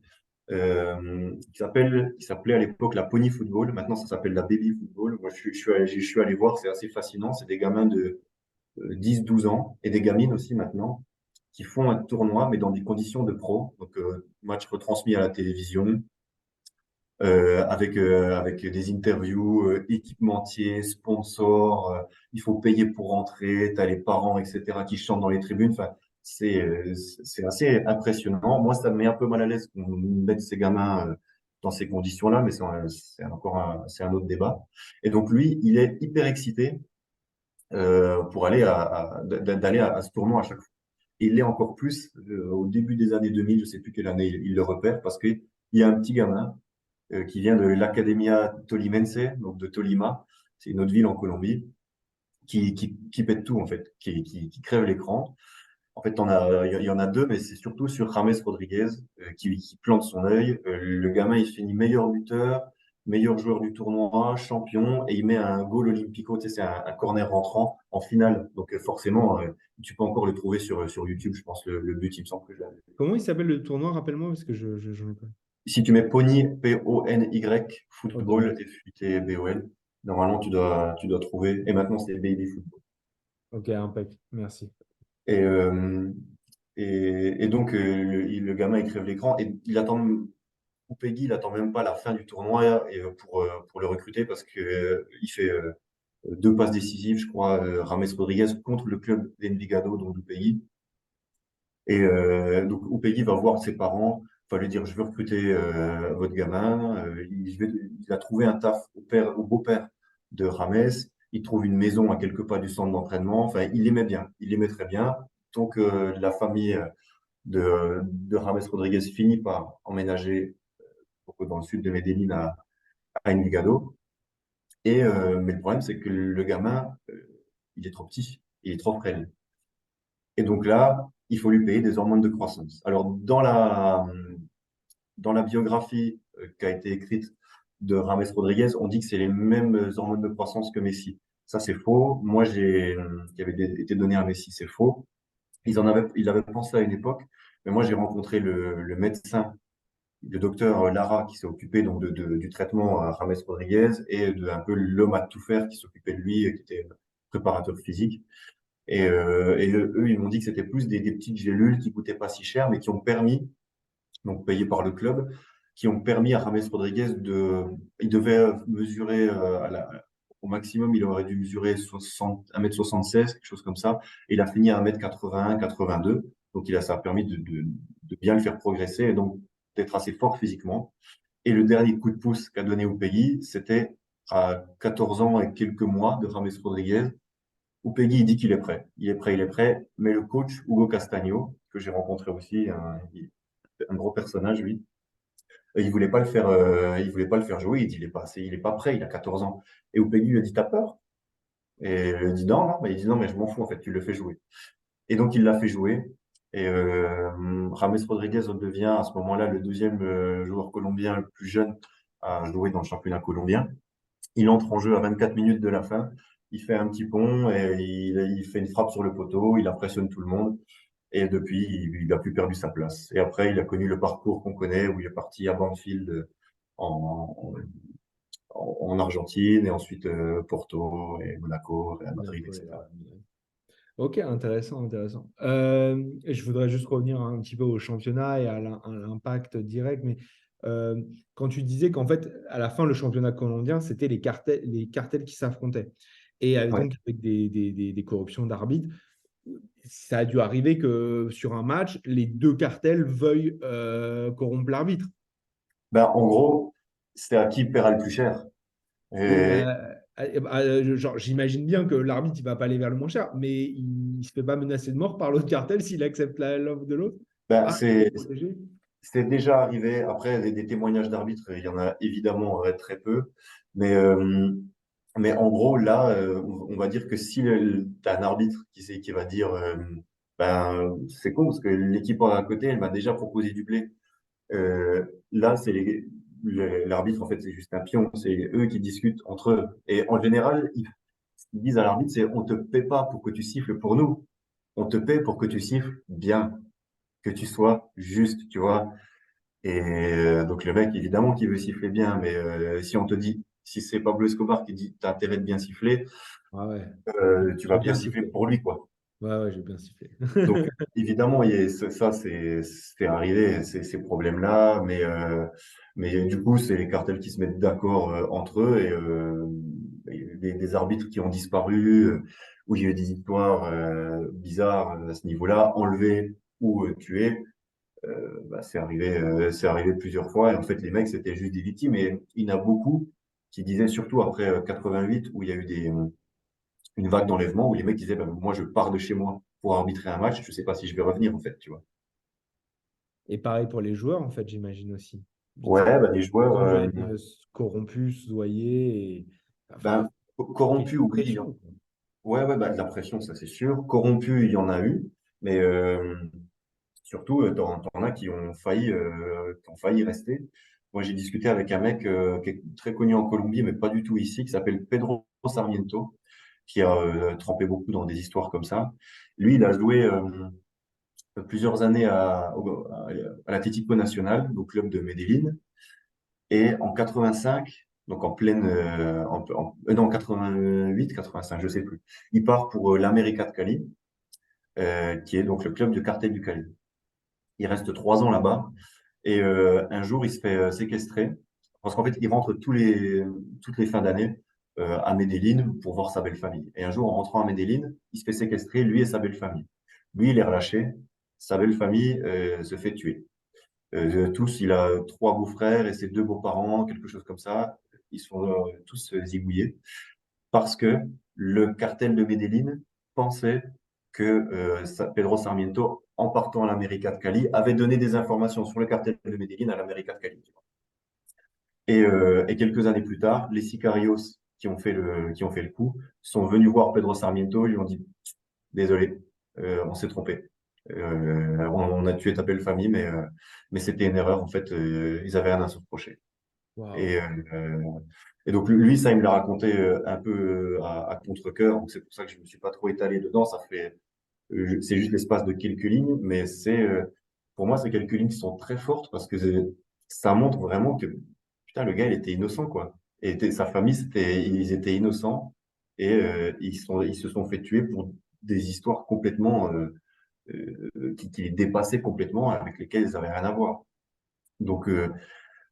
[SPEAKER 2] Qui s'appelait à l'époque la Pony Football. Maintenant, ça s'appelle la Baby Football. Moi, je suis allé voir, c'est assez fascinant. C'est des gamins de 10-12 ans et des gamines aussi maintenant qui font un tournoi, mais dans des conditions de pro. Donc, match retransmis à la télévision, avec des interviews, équipementiers, sponsors. Il faut payer pour rentrer. Tu as les parents, etc., qui chantent dans les tribunes. Enfin, c'est assez impressionnant. Moi, ça me met un peu mal à l'aise qu'on mette ces gamins dans ces conditions-là, mais c'est un autre débat. Et donc, lui, il est hyper excité pour aller d'aller à ce tournoi à chaque fois. Et il l'est encore plus au début des années 2000, je sais plus quelle année il le repère, parce qu'il y a un petit gamin qui vient de l'Academia Tolimense, donc de Tolima. C'est une autre ville en Colombie, qui pète tout, en fait, qui crève l'écran. En fait, il y en a deux, mais c'est surtout sur James Rodriguez qui plante son œil. Le gamin, il finit meilleur buteur, meilleur joueur du tournoi, champion, et il met un goal olympico, tu sais, c'est un corner rentrant en finale. Donc forcément, tu peux encore le trouver sur YouTube, je pense, le but, il me semble que je l'avais.
[SPEAKER 1] Comment il s'appelle le tournoi? Rappelle-moi, parce que j'en ai pas.
[SPEAKER 2] Si tu mets Pony, Pony,
[SPEAKER 1] Ok,
[SPEAKER 2] football,
[SPEAKER 1] merci.
[SPEAKER 2] FUTBOL, normalement, tu dois trouver. Et maintenant, c'est Baby Football.
[SPEAKER 1] Ok, impec, merci.
[SPEAKER 2] Et, euh, et donc, le gamin, il crève l'écran et il attend. Upegui, il attend même pas la fin du tournoi pour le recruter parce que il fait deux passes décisives, je crois, Rames Rodriguez contre le club d'Envigado, donc Upegui. Et donc Upegui va voir ses parents, va lui dire je veux recruter votre gamin. Il a trouvé un taf au beau-père de Rames. Il trouve une maison à quelques pas du centre d'entraînement. Enfin, il l'aimait bien, il l'aimait très bien. Donc la famille de Rames Rodriguez finit par emménager dans le sud de Medellín à Envigado. Mais le problème, c'est que le gamin, il est trop petit, il est trop frêle. Et donc là, il faut lui payer des hormones de croissance. Alors, dans la biographie qui a été écrite de Rames Rodriguez, on dit que c'est les mêmes hormones de croissance que Messi. Ça, c'est faux. Moi, qui avait été donné à Messi, c'est faux. Il avait pensé à une époque, mais moi, j'ai rencontré le médecin, le docteur Lara qui s'est occupé donc du traitement à James Rodriguez et de un peu l'homme à tout faire qui s'occupait de lui, qui était préparateur physique. Et eux, ils m'ont dit que c'était plus des petites gélules qui coûtaient pas si cher, mais qui ont permis, donc payées par le club, qui ont permis à James Rodriguez il devait mesurer au maximum, il aurait dû mesurer 1m76, quelque chose comme ça. Et il a fini à 1m81, 82. Donc ça a permis de bien le faire progresser et donc d'être assez fort physiquement. Et le dernier coup de pouce qu'a donné au pays, c'était à 14 ans et quelques mois de James Rodriguez. Upegui, il dit qu'il est prêt. Il est prêt, il est prêt. Mais le coach, Hugo Castagno, que j'ai rencontré aussi, un gros personnage, lui, il voulait pas le faire jouer. Il dit, il est pas prêt, il a 14 ans. Et Upegui lui a dit, t'as peur? Et il dit, non, non, mais il dit, non, mais je m'en fous, en fait, tu le fais jouer. Et donc, il l'a fait jouer. Et James Rodriguez devient à ce moment-là le deuxième joueur colombien le plus jeune à jouer dans le championnat colombien. Il entre en jeu à 24 minutes de la fin. Il fait un petit pont et il fait une frappe sur le poteau. Il impressionne tout le monde. Et depuis, il n'a plus perdu sa place. Et après, il a connu le parcours qu'on connaît où il est parti à Banfield en, en Argentine et ensuite Porto et Monaco, Real Madrid,
[SPEAKER 1] D'accord,
[SPEAKER 2] etc.
[SPEAKER 1] ok, intéressant, intéressant. Et je voudrais juste revenir un petit peu au championnat et à l'impact direct. Mais quand tu disais qu'en fait, à la fin, le championnat colombien, c'était les cartels qui s'affrontaient. Et
[SPEAKER 2] Ouais.
[SPEAKER 1] donc, avec des corruptions d'arbitres, ça a dû arriver que sur un match, les deux cartels veuillent corrompre l'arbitre.
[SPEAKER 2] Ben, en gros, c'est à qui paiera le plus cher.
[SPEAKER 1] Oui, mais
[SPEAKER 2] Et
[SPEAKER 1] genre, j'imagine bien que l'arbitre, il va pas aller vers le moins cher, mais il ne se fait pas menacer de mort par l'autre cartel s'il accepte l'offre de l'autre.
[SPEAKER 2] ben,
[SPEAKER 1] Ah, il est protégé.
[SPEAKER 2] c'est déjà arrivé. Après, des témoignages d'arbitres, il y en a évidemment très peu. Mais en gros, là, on va dire que si tu as un arbitre qui va dire ben, c'est con parce que l'équipe à côté, elle m'a déjà proposé du blé. Là, l'arbitre, en fait, c'est juste un pion. C'est eux qui discutent entre eux. Et en général, ce qu'ils disent à l'arbitre, c'est on te paie pas pour que tu siffles pour nous. On te paie pour que tu siffles bien, que tu sois juste, tu vois. Et donc le mec, évidemment, qui veut siffler bien, mais si on te dit, si c'est Pablo Escobar qui dit, t'as intérêt de bien siffler,
[SPEAKER 1] Ah ouais,
[SPEAKER 2] tu vas
[SPEAKER 1] j'ai
[SPEAKER 2] bien
[SPEAKER 1] bien
[SPEAKER 2] siffler
[SPEAKER 1] sifflé.
[SPEAKER 2] pour lui, quoi.
[SPEAKER 1] Ouais, ouais, j'ai bien sifflé.
[SPEAKER 2] Donc évidemment, ça, c'est arrivé, ces problèmes-là, mais du coup, c'est les cartels qui se mettent d'accord entre eux et des arbitres qui ont disparu, où il y a eu des histoires bizarres à ce niveau-là, enlevés ou tués. Bah, c'est arrivé plusieurs fois. Et en fait, les mecs, c'était juste des victimes. Et il y en a beaucoup qui disaient, surtout après 88, où il y a eu une vague d'enlèvement, où les mecs disaient, bah, moi, je pars de chez moi pour arbitrer un match. Je sais pas si je vais revenir, en fait, tu vois.
[SPEAKER 1] Et pareil pour les joueurs, en fait, j'imagine aussi.
[SPEAKER 2] Ouais, bah, des joueurs,
[SPEAKER 1] Sans être corrompu, soudoyé. Enfin,
[SPEAKER 2] ben, corrompus,
[SPEAKER 1] pression,
[SPEAKER 2] oui.
[SPEAKER 1] pression, quoi.
[SPEAKER 2] Ouais, ouais, bah, de la pression, ça c'est sûr. Corrompus, il y en a eu, mais surtout, t'en as qui ont failli rester. Moi, j'ai discuté avec un mec qui est très connu en Colombie, mais pas du tout ici, qui s'appelle Pedro Sarmiento, qui a trempé beaucoup dans des histoires comme ça. Lui, il a joué plusieurs années à l'Atlético Nacional, au club de Medellín, et en 85, donc en pleine, non, 88, 85, je sais plus, il part pour l'América de Cali, qui est donc le club du Cartel du Cali. Il reste 3 ans là-bas. Et un jour, il se fait séquestrer parce qu'en fait, il rentre toutes les fins d'année à Medellín pour voir sa belle famille. Et un jour, en rentrant à Medellín, il se fait séquestrer, lui et sa belle famille. Lui, il est relâché. Sa belle famille se fait tuer. Il a 3 beaux-frères et ses 2 beaux-parents, quelque chose comme ça. Ils sont tous zigouillés parce que le cartel de Medellín pensait que Pedro Sarmiento, en partant à l'América de Cali, avait donné des informations sur le cartel de Medellín à l'América de Cali. Et quelques années plus tard, les sicarios qui ont fait le coup sont venus voir Pedro Sarmiento, ils lui ont dit désolé, on s'est trompé. On a tué ta belle famille, mais c'était une erreur. En fait, ils avaient rien à se reprocher.
[SPEAKER 1] Waouh.
[SPEAKER 2] Et, et donc lui, ça, il me l'a raconté un peu à contre-cœur. Donc c'est pour ça que je me suis pas trop étalé dedans. C'est juste l'espace de quelques lignes, mais pour moi, c'est quelques lignes qui sont très fortes parce que ça montre vraiment que putain, le gars, il était innocent, quoi. Sa famille, ils étaient innocents et ils se sont fait tuer pour des histoires complètement qui les dépassaient complètement, avec lesquelles ils avaient rien à voir. Donc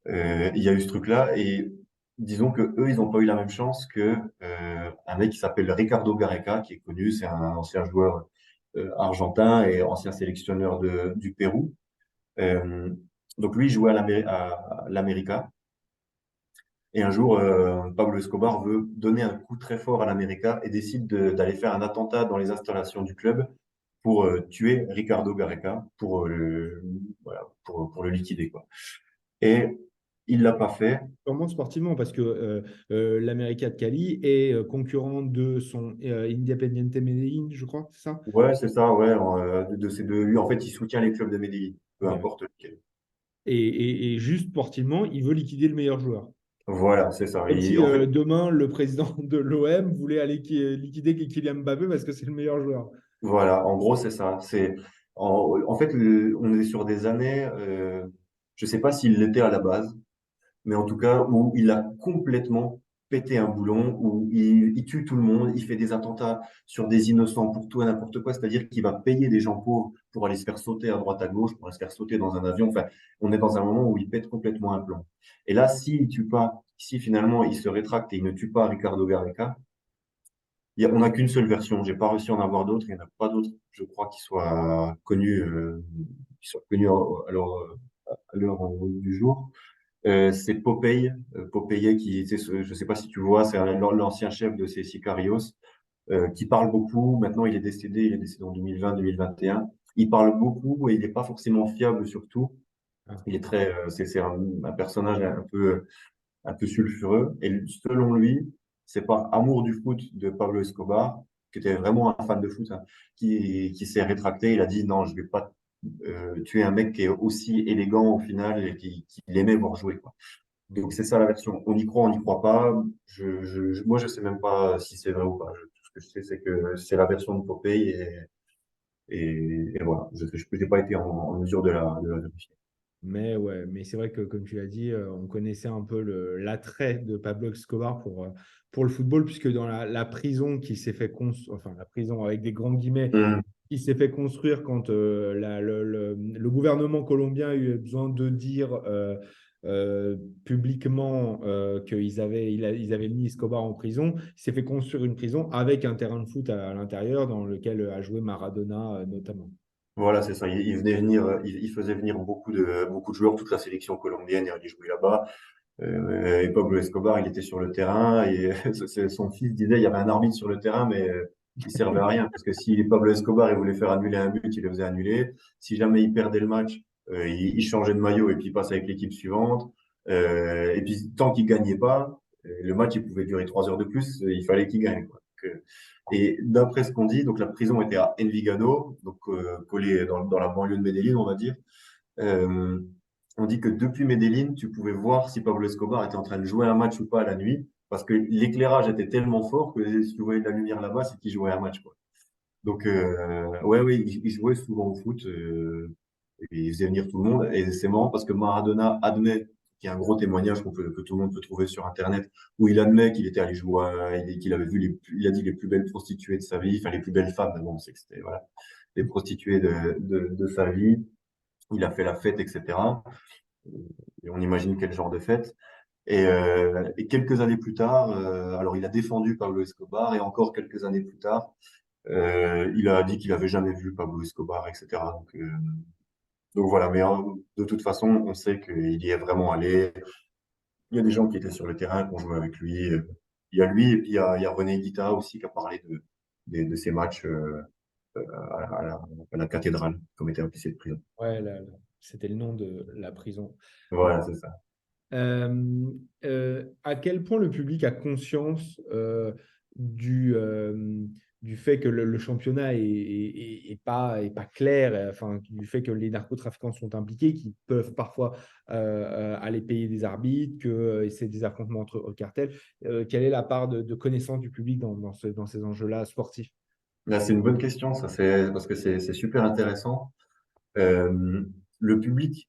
[SPEAKER 2] il y a eu ce truc-là et disons que eux, ils n'ont pas eu la même chance que un mec qui s'appelle Ricardo Gareca, qui est connu, c'est un ancien joueur argentin et ancien sélectionneur du Pérou. Euh, donc lui, il jouait à l'América. Et un jour, Pablo Escobar veut donner un coup très fort à l'América et décide d'aller faire un attentat dans les installations du club pour tuer Ricardo Gareca, voilà, pour le liquider, quoi. Et il l'a pas fait.
[SPEAKER 1] Sûrement sportivement, parce que l'América de Cali est concurrent de son Independiente Medellín, je crois, c'est ça?
[SPEAKER 2] Ouais, c'est ça, ouais. De ces deux, lui, en fait, il soutient les clubs de Medellín, peu
[SPEAKER 1] Ouais.
[SPEAKER 2] importe lequel.
[SPEAKER 1] Et juste sportivement, il veut liquider le meilleur joueur.
[SPEAKER 2] Voilà, c'est ça.
[SPEAKER 1] Comme si
[SPEAKER 2] En fait,
[SPEAKER 1] demain, le président de l'OM voulait aller liquider Kylian Mbappé parce que c'est le meilleur joueur.
[SPEAKER 2] voilà, en gros, c'est ça. En fait, on est sur des années, je sais pas s'il l'était à la base, mais en tout cas où il a complètement pété un boulon, où il tue tout le monde, il fait des attentats sur des innocents pour tout et n'importe quoi, c'est-à-dire qu'il va payer des gens pauvres pour aller se faire sauter à droite à gauche, pour aller se faire sauter dans un avion. Enfin, on est dans un moment où il pète complètement un plomb. Et là, s'il tue pas, si finalement il se rétracte et il ne tue pas Ricardo Gareca, on n'a qu'une seule version. J'ai pas réussi à en avoir d'autres. Il n'y en a pas d'autres, je crois, qui soient connus à l'heure du jour. C'est Popeye, Popeye qui, je sais pas si tu vois, c'est l'ancien chef de ces Sicarios, qui parle beaucoup. Maintenant, il est décédé en 2020-2021. Il parle beaucoup et il n'est pas forcément fiable sur tout.
[SPEAKER 1] Ah.
[SPEAKER 2] Il est c'est un personnage un peu sulfureux. Et selon lui, c'est par amour du foot de Pablo Escobar, qui était vraiment un fan de foot, hein, qui s'est rétracté. Il a dit non, je vais pas tuer un mec qui est aussi élégant au final et qui l'aimait voir jouer, quoi. Donc c'est ça la version. On y croit, on n'y croit pas. Moi, je sais même pas si c'est vrai ou pas. Tout ce que je sais, c'est que c'est la version de Popeye et voilà. Je n'ai pas été en mesure de la vérifier.
[SPEAKER 1] Mais ouais, mais c'est vrai que comme tu l'as dit, on connaissait un peu l'attrait de Pablo Escobar pour le football, puisque dans la prison qui s'est fait construire, enfin la prison avec des grands guillemets,
[SPEAKER 2] Hum.
[SPEAKER 1] qui s'est fait construire quand le gouvernement colombien a eu besoin de dire publiquement ils avaient mis Escobar en prison. Il s'est fait construire une prison avec un terrain de foot à l'intérieur dans lequel a joué Maradona notamment.
[SPEAKER 2] Voilà, c'est ça. Il venait venir, il faisait venir beaucoup de joueurs, toute la sélection colombienne est allée jouer là-bas. Et Pablo Escobar, il était sur le terrain et son fils disait il y avait un arbitre sur le terrain, mais il servait à rien parce que si Pablo Escobar il voulait faire annuler un but, il le faisait annuler. Si jamais il perdait le match, il changeait de maillot et puis il passe avec l'équipe suivante. Et puis, tant qu'il gagnait pas, le match, il pouvait durer 3 heures de plus, il fallait qu'il gagne, quoi. Et d'après ce qu'on dit, donc la prison était à Envigado, donc collée dans la banlieue de Medellín, on va dire. Euh, on dit que depuis Medellín, tu pouvais voir si Pablo Escobar était en train de jouer un match ou pas la nuit, parce que l'éclairage était tellement fort que si tu voyais de la lumière là-bas, c'est qu'il jouait un match, quoi. Donc, ouais, ouais, il jouait souvent au foot, et il faisait venir tout le monde. Et c'est marrant parce que Maradona admet, qu'il y a un gros témoignage que tout le monde peut trouver sur Internet, où il admet qu'il était allé jouer, qu'il avait vu il a dit les plus belles prostituées de sa vie, enfin les plus belles femmes, mais bon, c'est que c'était, voilà, les prostituées de sa vie. Il a fait la fête, etc. Et on imagine quel genre de fête. Et quelques années plus tard, alors il a défendu Pablo Escobar, et encore quelques années plus tard, il a dit qu'il avait jamais vu Pablo Escobar, etc. Donc voilà, mais de toute façon, on sait qu'il y est vraiment allé. Il y a des gens qui étaient sur le terrain, qui ont joué avec lui. Il y a lui, et puis il y a René Guita aussi qui a parlé de ces matchs à la cathédrale, comme était appelée cette prison.
[SPEAKER 1] Ouais, c'était le nom de la prison.
[SPEAKER 2] Voilà, c'est ça.
[SPEAKER 1] Euh, à quel point le public a conscience du fait que le championnat est pas clair, enfin, du fait que les narcotrafiquants sont impliqués, qu'ils peuvent parfois aller payer des arbitres, que c'est des affrontements entre cartels. Quelle est la part de connaissance du public dans ces enjeux-là sportifs?
[SPEAKER 2] Là, c'est une bonne question, ça, c'est parce que c'est super intéressant. Euh, le public,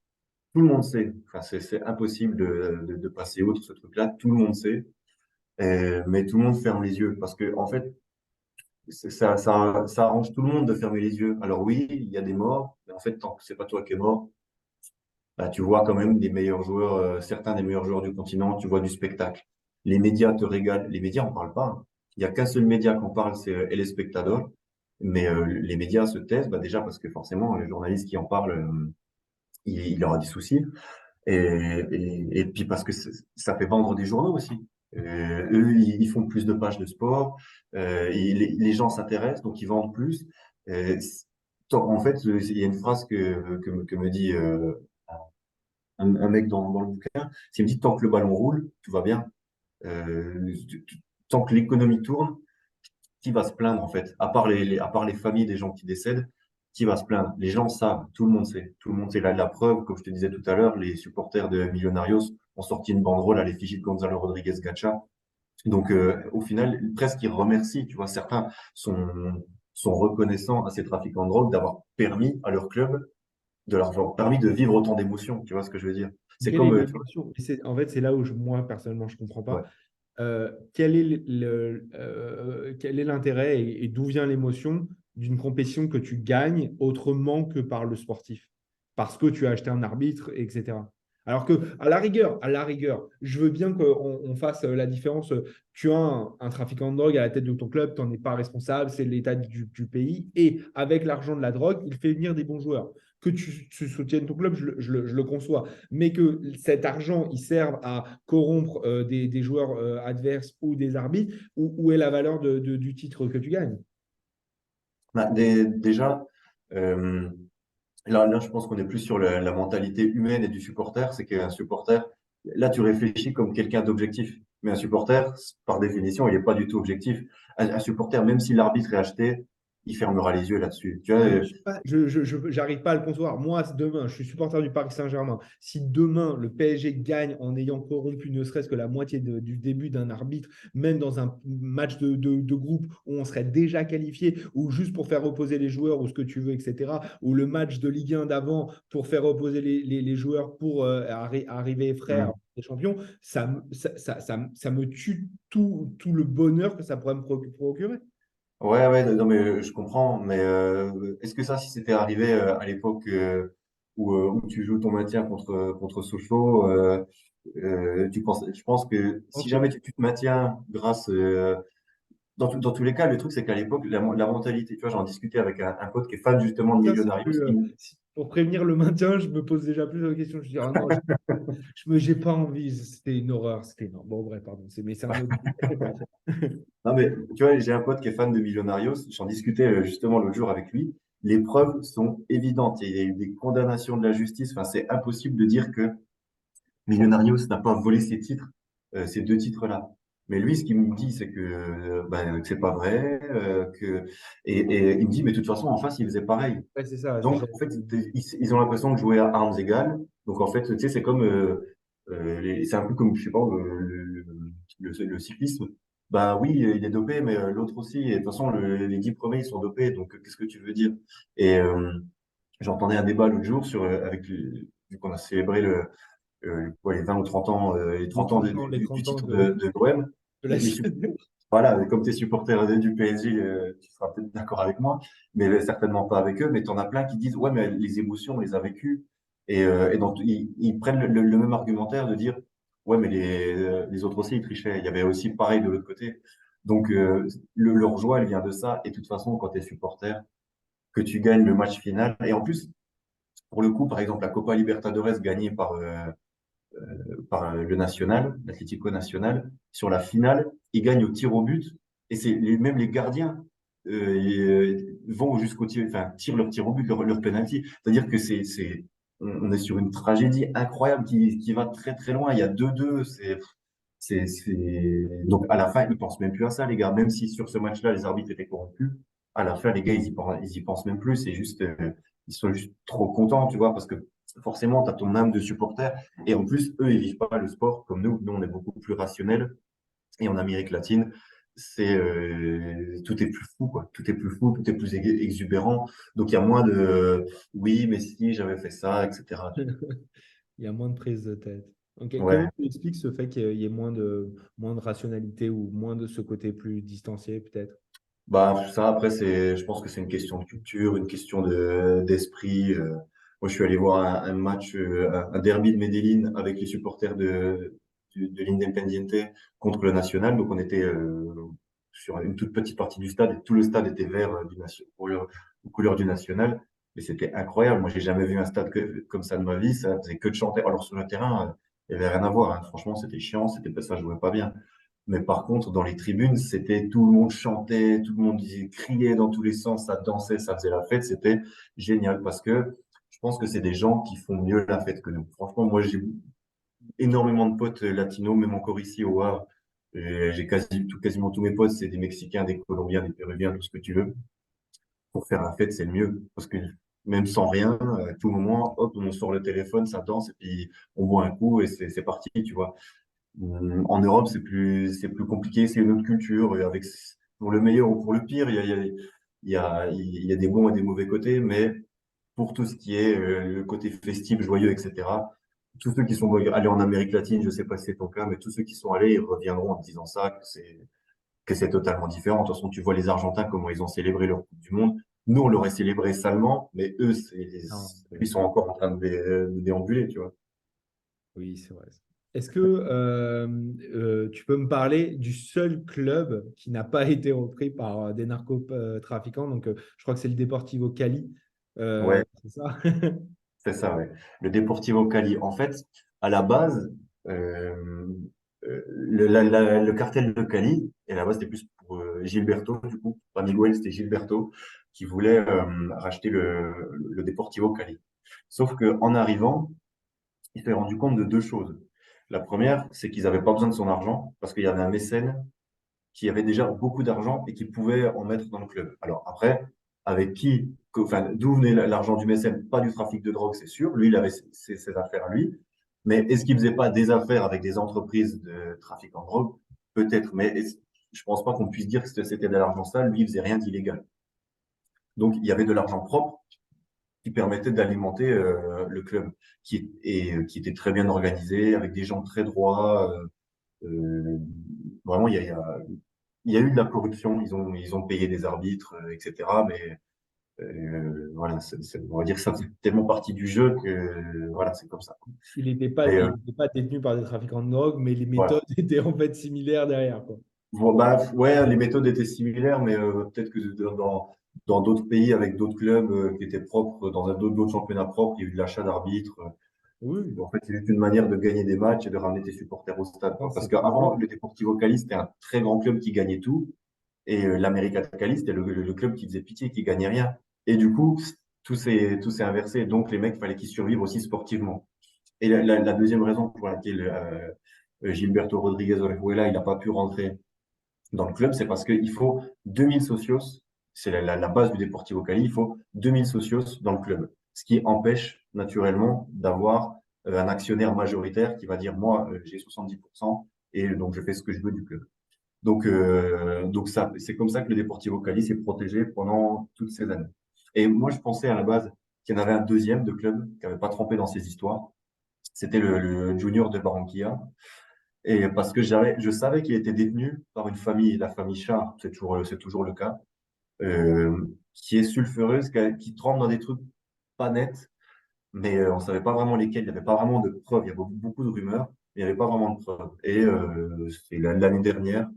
[SPEAKER 2] tout le monde sait. Enfin, c'est impossible de passer outre ce truc-là. Tout le monde sait. Mais tout le monde ferme les yeux parce que, en fait, ça arrange tout le monde de fermer les yeux. Alors oui, il y a des morts, mais en fait, tant que c'est pas toi qui es mort, bah, tu vois quand même des meilleurs joueurs, certains des meilleurs joueurs du continent, tu vois du spectacle. Les médias te régalent. Les médias, on parle pas, hein. Il y a qu'un seul média qu'on parle, c'est El Espectador. Mais les médias se taisent, bah, déjà parce que forcément, les journalistes qui en parlent, il aura des soucis. Et puis parce que ça fait vendre des journaux aussi. Eux, ils font plus de pages de sport, les gens s'intéressent, donc ils vendent plus. En fait, il y a une phrase que me dit un mec dans le bouquin, c'est il me dit tant que le ballon roule, tout va bien. Tant que l'économie tourne, qui va se plaindre en fait? À part les familles des gens qui décèdent, qui va se plaindre? Les gens savent, tout le monde sait. Tout le monde sait la preuve, comme je te disais tout à l'heure, les supporters de Millonarios ont sorti une banderole à l'effigie de Gonzalo Rodriguez Gacha. Donc au final, presque ils remercient, tu vois, certains sont reconnaissants à ces trafiquants de drogue d'avoir permis à leur club de leur avoir permis de vivre autant d'émotions, tu vois ce que je veux dire? C'est
[SPEAKER 1] Quelle est
[SPEAKER 2] comme, tu vois,
[SPEAKER 1] l'émotion? En fait, c'est là où moi, personnellement, je ne comprends pas.
[SPEAKER 2] ouais.
[SPEAKER 1] Quel est l'intérêt et d'où vient l'émotion d'une compétition que tu gagnes autrement que par le sportif? Parce que tu as acheté un arbitre, etc. Alors que, à la rigueur, je veux bien qu'on fasse la différence. Tu as un trafiquant de drogue à la tête de ton club, tu n'en es pas responsable, c'est l'État du pays. Et avec l'argent de la drogue, il fait venir des bons joueurs. Que tu soutiennes ton club, je le conçois. Mais que cet argent, il serve à corrompre des joueurs adverses ou des arbitres, où est la valeur du titre que tu gagnes?
[SPEAKER 2] Bah, déjà, euh, là, je pense qu'on est plus sur la mentalité humaine et du supporter. C'est qu'un supporter, là, tu réfléchis comme quelqu'un d'objectif. Mais un supporter, par définition, il n'est pas du tout objectif. Un supporter, même si l'arbitre est acheté, il fermera les yeux là-dessus. Tu vois,
[SPEAKER 1] Mais j'arrive pas à le concevoir. Moi, demain, je suis supporter du Paris Saint-Germain. Si demain, le PSG gagne en ayant corrompu ne serait-ce que la moitié du début d'un arbitre, même dans un match de groupe où on serait déjà qualifié, ou juste pour faire reposer les joueurs ou ce que tu veux, etc., ou le match de Ligue 1 d'avant pour faire reposer les joueurs pour arriver frère
[SPEAKER 2] hum.
[SPEAKER 1] des champions, ça me tue tout le bonheur que ça pourrait me procurer.
[SPEAKER 2] Ouais, ouais, non, mais je comprends. Mais est-ce que ça, si c'était arrivé à l'époque où tu joues ton maintien contre Sochaux, je pense que si
[SPEAKER 1] Ok.
[SPEAKER 2] jamais tu te maintiens grâce, dans tous les cas, le truc, c'est qu'à l'époque, la mentalité, tu vois, j'en discutais avec un pote qui est fan justement de
[SPEAKER 1] Tiens, c'est
[SPEAKER 2] Millonarios.
[SPEAKER 1] plus, pour prévenir le maintien, je me pose déjà plus de questions. Je me dis, ah non, j'ai pas envie. C'était une horreur. C'était énorme. Bon, bref, pardon. Mais c'est un autre.
[SPEAKER 2] Non, mais tu vois, j'ai un pote qui est fan de Millonarios. J'en discutais justement l'autre jour avec lui. Les preuves sont évidentes. Il y a eu des condamnations de la justice. Enfin, c'est impossible de dire que Millonarios n'a pas volé ces titres, ces deux titres-là. Mais lui, ce qu'il me dit, c'est que c'est pas vrai, et il me dit, mais de toute façon, en face, il faisait pareil.
[SPEAKER 1] Ouais, c'est ça, c'est ce
[SPEAKER 2] Donc,
[SPEAKER 1] que
[SPEAKER 2] en fait,
[SPEAKER 1] j'avais dit.
[SPEAKER 2] ils ont l'impression de jouer à armes égales. Donc, en fait, tu sais, c'est comme, c'est un peu comme, je sais pas, le cyclisme. Bah oui, il est dopé, mais l'autre aussi. Et de toute façon, les 10 premiers, ils sont dopés. Donc, qu'est-ce que tu veux dire? Et j'entendais un débat l'autre jour vu qu'on a célébré les 20 ou 30 ans, les
[SPEAKER 1] Les
[SPEAKER 2] 30 ans
[SPEAKER 1] 30 ans, les
[SPEAKER 2] du
[SPEAKER 1] 30 ans
[SPEAKER 2] titre de l'OM.
[SPEAKER 1] de la
[SPEAKER 2] Les, les voilà, comme tu es supporter du PSG, tu seras peut-être d'accord avec moi, mais certainement pas avec eux. Mais tu en as plein qui disent, ouais, mais les émotions, on les a vécues. Et donc, ils prennent le même argumentaire de dire, ouais, mais les autres aussi, ils trichaient. Il y avait aussi pareil de l'autre côté. Donc, leur joie, elle vient de ça. Et de toute façon, quand tu es supporter, que tu gagnes le match final, et en plus, pour le coup, par exemple, la Copa Libertadores gagnée par le National, l'Atlético National, sur la finale, ils gagnent au tir au but, et même les gardiens vont jusqu'au tir, enfin, tirent leur tir au but, leur penalty. C'est-à-dire que on est sur une tragédie incroyable qui va très très loin. Il y a 2-2, donc à la fin, ils pensent même plus à ça, les gars. Même si sur ce match-là, les arbitres étaient corrompus, à la fin, les gars, ils y pensent même plus. C'est juste, ils sont juste trop contents, tu vois, parce que forcément, tu as ton âme de supporter. Et en plus, eux, ils vivent pas le sport comme nous. Nous, on est beaucoup plus rationnels. Et en Amérique latine, tout est plus fou, quoi. Tout est plus fou, tout est plus exubérant. Donc, il y a moins de oui, mais si j'avais fait ça, etc.
[SPEAKER 1] Il y a moins de prise de tête. Ok. Comment
[SPEAKER 2] Ouais.
[SPEAKER 1] tu expliques ce fait qu'il y ait moins de rationalité ou moins de ce côté plus distancié, peut-être?
[SPEAKER 2] Bah, ça, après, je pense que c'est une question de culture, une question d'esprit. Moi, je suis allé voir un match, un derby de Medellín avec les supporters de l'Independiente contre le National. Donc, on était sur une toute petite partie du stade et tout le stade était vert aux couleurs du National. Mais c'était incroyable. Moi, j'ai jamais vu un stade comme ça de ma vie. Ça faisait que de chanter. Alors, sur le terrain, il y avait rien à voir, hein. Franchement, c'était chiant. Ça jouait pas bien. Mais par contre, dans les tribunes, c'était tout le monde chantait, tout le monde criait dans tous les sens, ça dansait, ça faisait la fête. C'était génial parce que je pense que c'est des gens qui font mieux la fête que nous. Franchement, moi, j'ai énormément de potes latinos, même encore ici au Havre. J'ai quasiment tous mes potes, c'est des Mexicains, des Colombiens, des Péruviens, tout ce que tu veux. Pour faire la fête, c'est le mieux. Parce que même sans rien, à tout moment, hop, on sort le téléphone, ça danse, et puis on boit un coup et c'est parti, tu vois. En Europe, c'est plus compliqué, c'est une autre culture, et pour le meilleur ou pour le pire, il y a des bons et des mauvais côtés, mais pour tout ce qui est le côté festif, joyeux, etc., tous ceux qui sont allés en Amérique latine, je sais pas si c'est ton cas, mais tous ceux qui sont allés, ils reviendront en te disant ça, que c'est totalement différent. De toute façon, tu vois les Argentins, comment ils ont célébré leur Coupe du Monde. Nous, on l'aurait célébré salement, mais eux,
[SPEAKER 1] Non.
[SPEAKER 2] ils sont encore en train de déambuler, tu vois.
[SPEAKER 1] Oui, c'est vrai. Est-ce que tu peux me parler du seul club qui n'a pas été repris par des narcotrafiquants? Donc, je crois que c'est le Deportivo Cali.
[SPEAKER 2] Ouais.
[SPEAKER 1] C'est ça?
[SPEAKER 2] C'est ça, ouais. Le Deportivo Cali. En fait, à la base, euh, le cartel de Cali, et là-bas, c'était plus pour Gilberto, du coup, pas Miguel, c'était Gilberto, qui voulait racheter le Deportivo Cali. Sauf que en arrivant, il s'est rendu compte de deux choses. La première, c'est qu'ils n'avaient pas besoin de son argent, parce qu'il y avait un mécène qui avait déjà beaucoup d'argent et qui pouvait en mettre dans le club. Alors après, enfin, d'où venait l'argent du mécène? Pas du trafic de drogue, c'est sûr. Lui, il avait ses affaires à lui. Mais est-ce qu'il faisait pas des affaires avec des entreprises de trafic en drogue? Peut-être, mais je pense pas qu'on puisse dire que c'était de l'argent sale. Lui, il faisait rien d'illégal. Donc, il y avait de l'argent propre qui permettait d'alimenter le club, qui était très bien organisé, avec des gens très droits. Vraiment, il y a eu de la corruption, ils ont payé des arbitres, etc. Mais voilà, on va dire que ça fait tellement partie du jeu que voilà, c'est comme ça. Et
[SPEAKER 1] Il était pas détenu par des trafiquants de drogue, mais les méthodes
[SPEAKER 2] voilà.
[SPEAKER 1] étaient en fait similaires derrière, quoi.
[SPEAKER 2] Bon, bah, ouais, les méthodes étaient similaires, mais peut-être que dans d'autres pays avec d'autres clubs qui étaient propres, dans d'autres championnats propres, il y a eu de l'achat d'arbitres.
[SPEAKER 1] Oui,
[SPEAKER 2] En fait, c'est une manière de gagner des matchs et de ramener tes supporters au stade,
[SPEAKER 1] non,
[SPEAKER 2] quoi. Parce
[SPEAKER 1] c'est plus
[SPEAKER 2] qu'avant,
[SPEAKER 1] vrai.
[SPEAKER 2] le Deportivo Cali, c'était un très grand club qui gagnait tout. Et l'América de Cali, c'était le club qui faisait pitié, qui gagnait rien. Et du coup, tout s'est inversé. Donc, les mecs, fallait qu'ils survivent aussi sportivement. Et la deuxième raison pour laquelle Gilberto Rodriguez Orejuela, il n'a pas pu rentrer dans le club, c'est parce qu'il faut 2000 socios, c'est la base du Deportivo Cali, il faut 2000 socios dans le club, ce qui empêche naturellement d'avoir un actionnaire majoritaire qui va dire, moi, j'ai 70% et donc je fais ce que je veux du club. Donc ça, c'est comme ça que le Deportivo Cali s'est protégé pendant toutes ces années. Et moi, je pensais à la base qu'il y en avait un deuxième de club qui n'avait pas trempé dans ces histoires. C'était le Junior de Barranquilla. Et parce que je savais qu'il était détenu par une famille, la famille Char, c'est toujours le cas, qui est sulfureuse, qui trempe dans des trucs pas nets, mais on savait pas vraiment lesquels. Il n'y avait pas vraiment de preuves. Il y avait beaucoup de rumeurs, mais il n'y avait pas vraiment de preuves. Et c'est l'année dernière,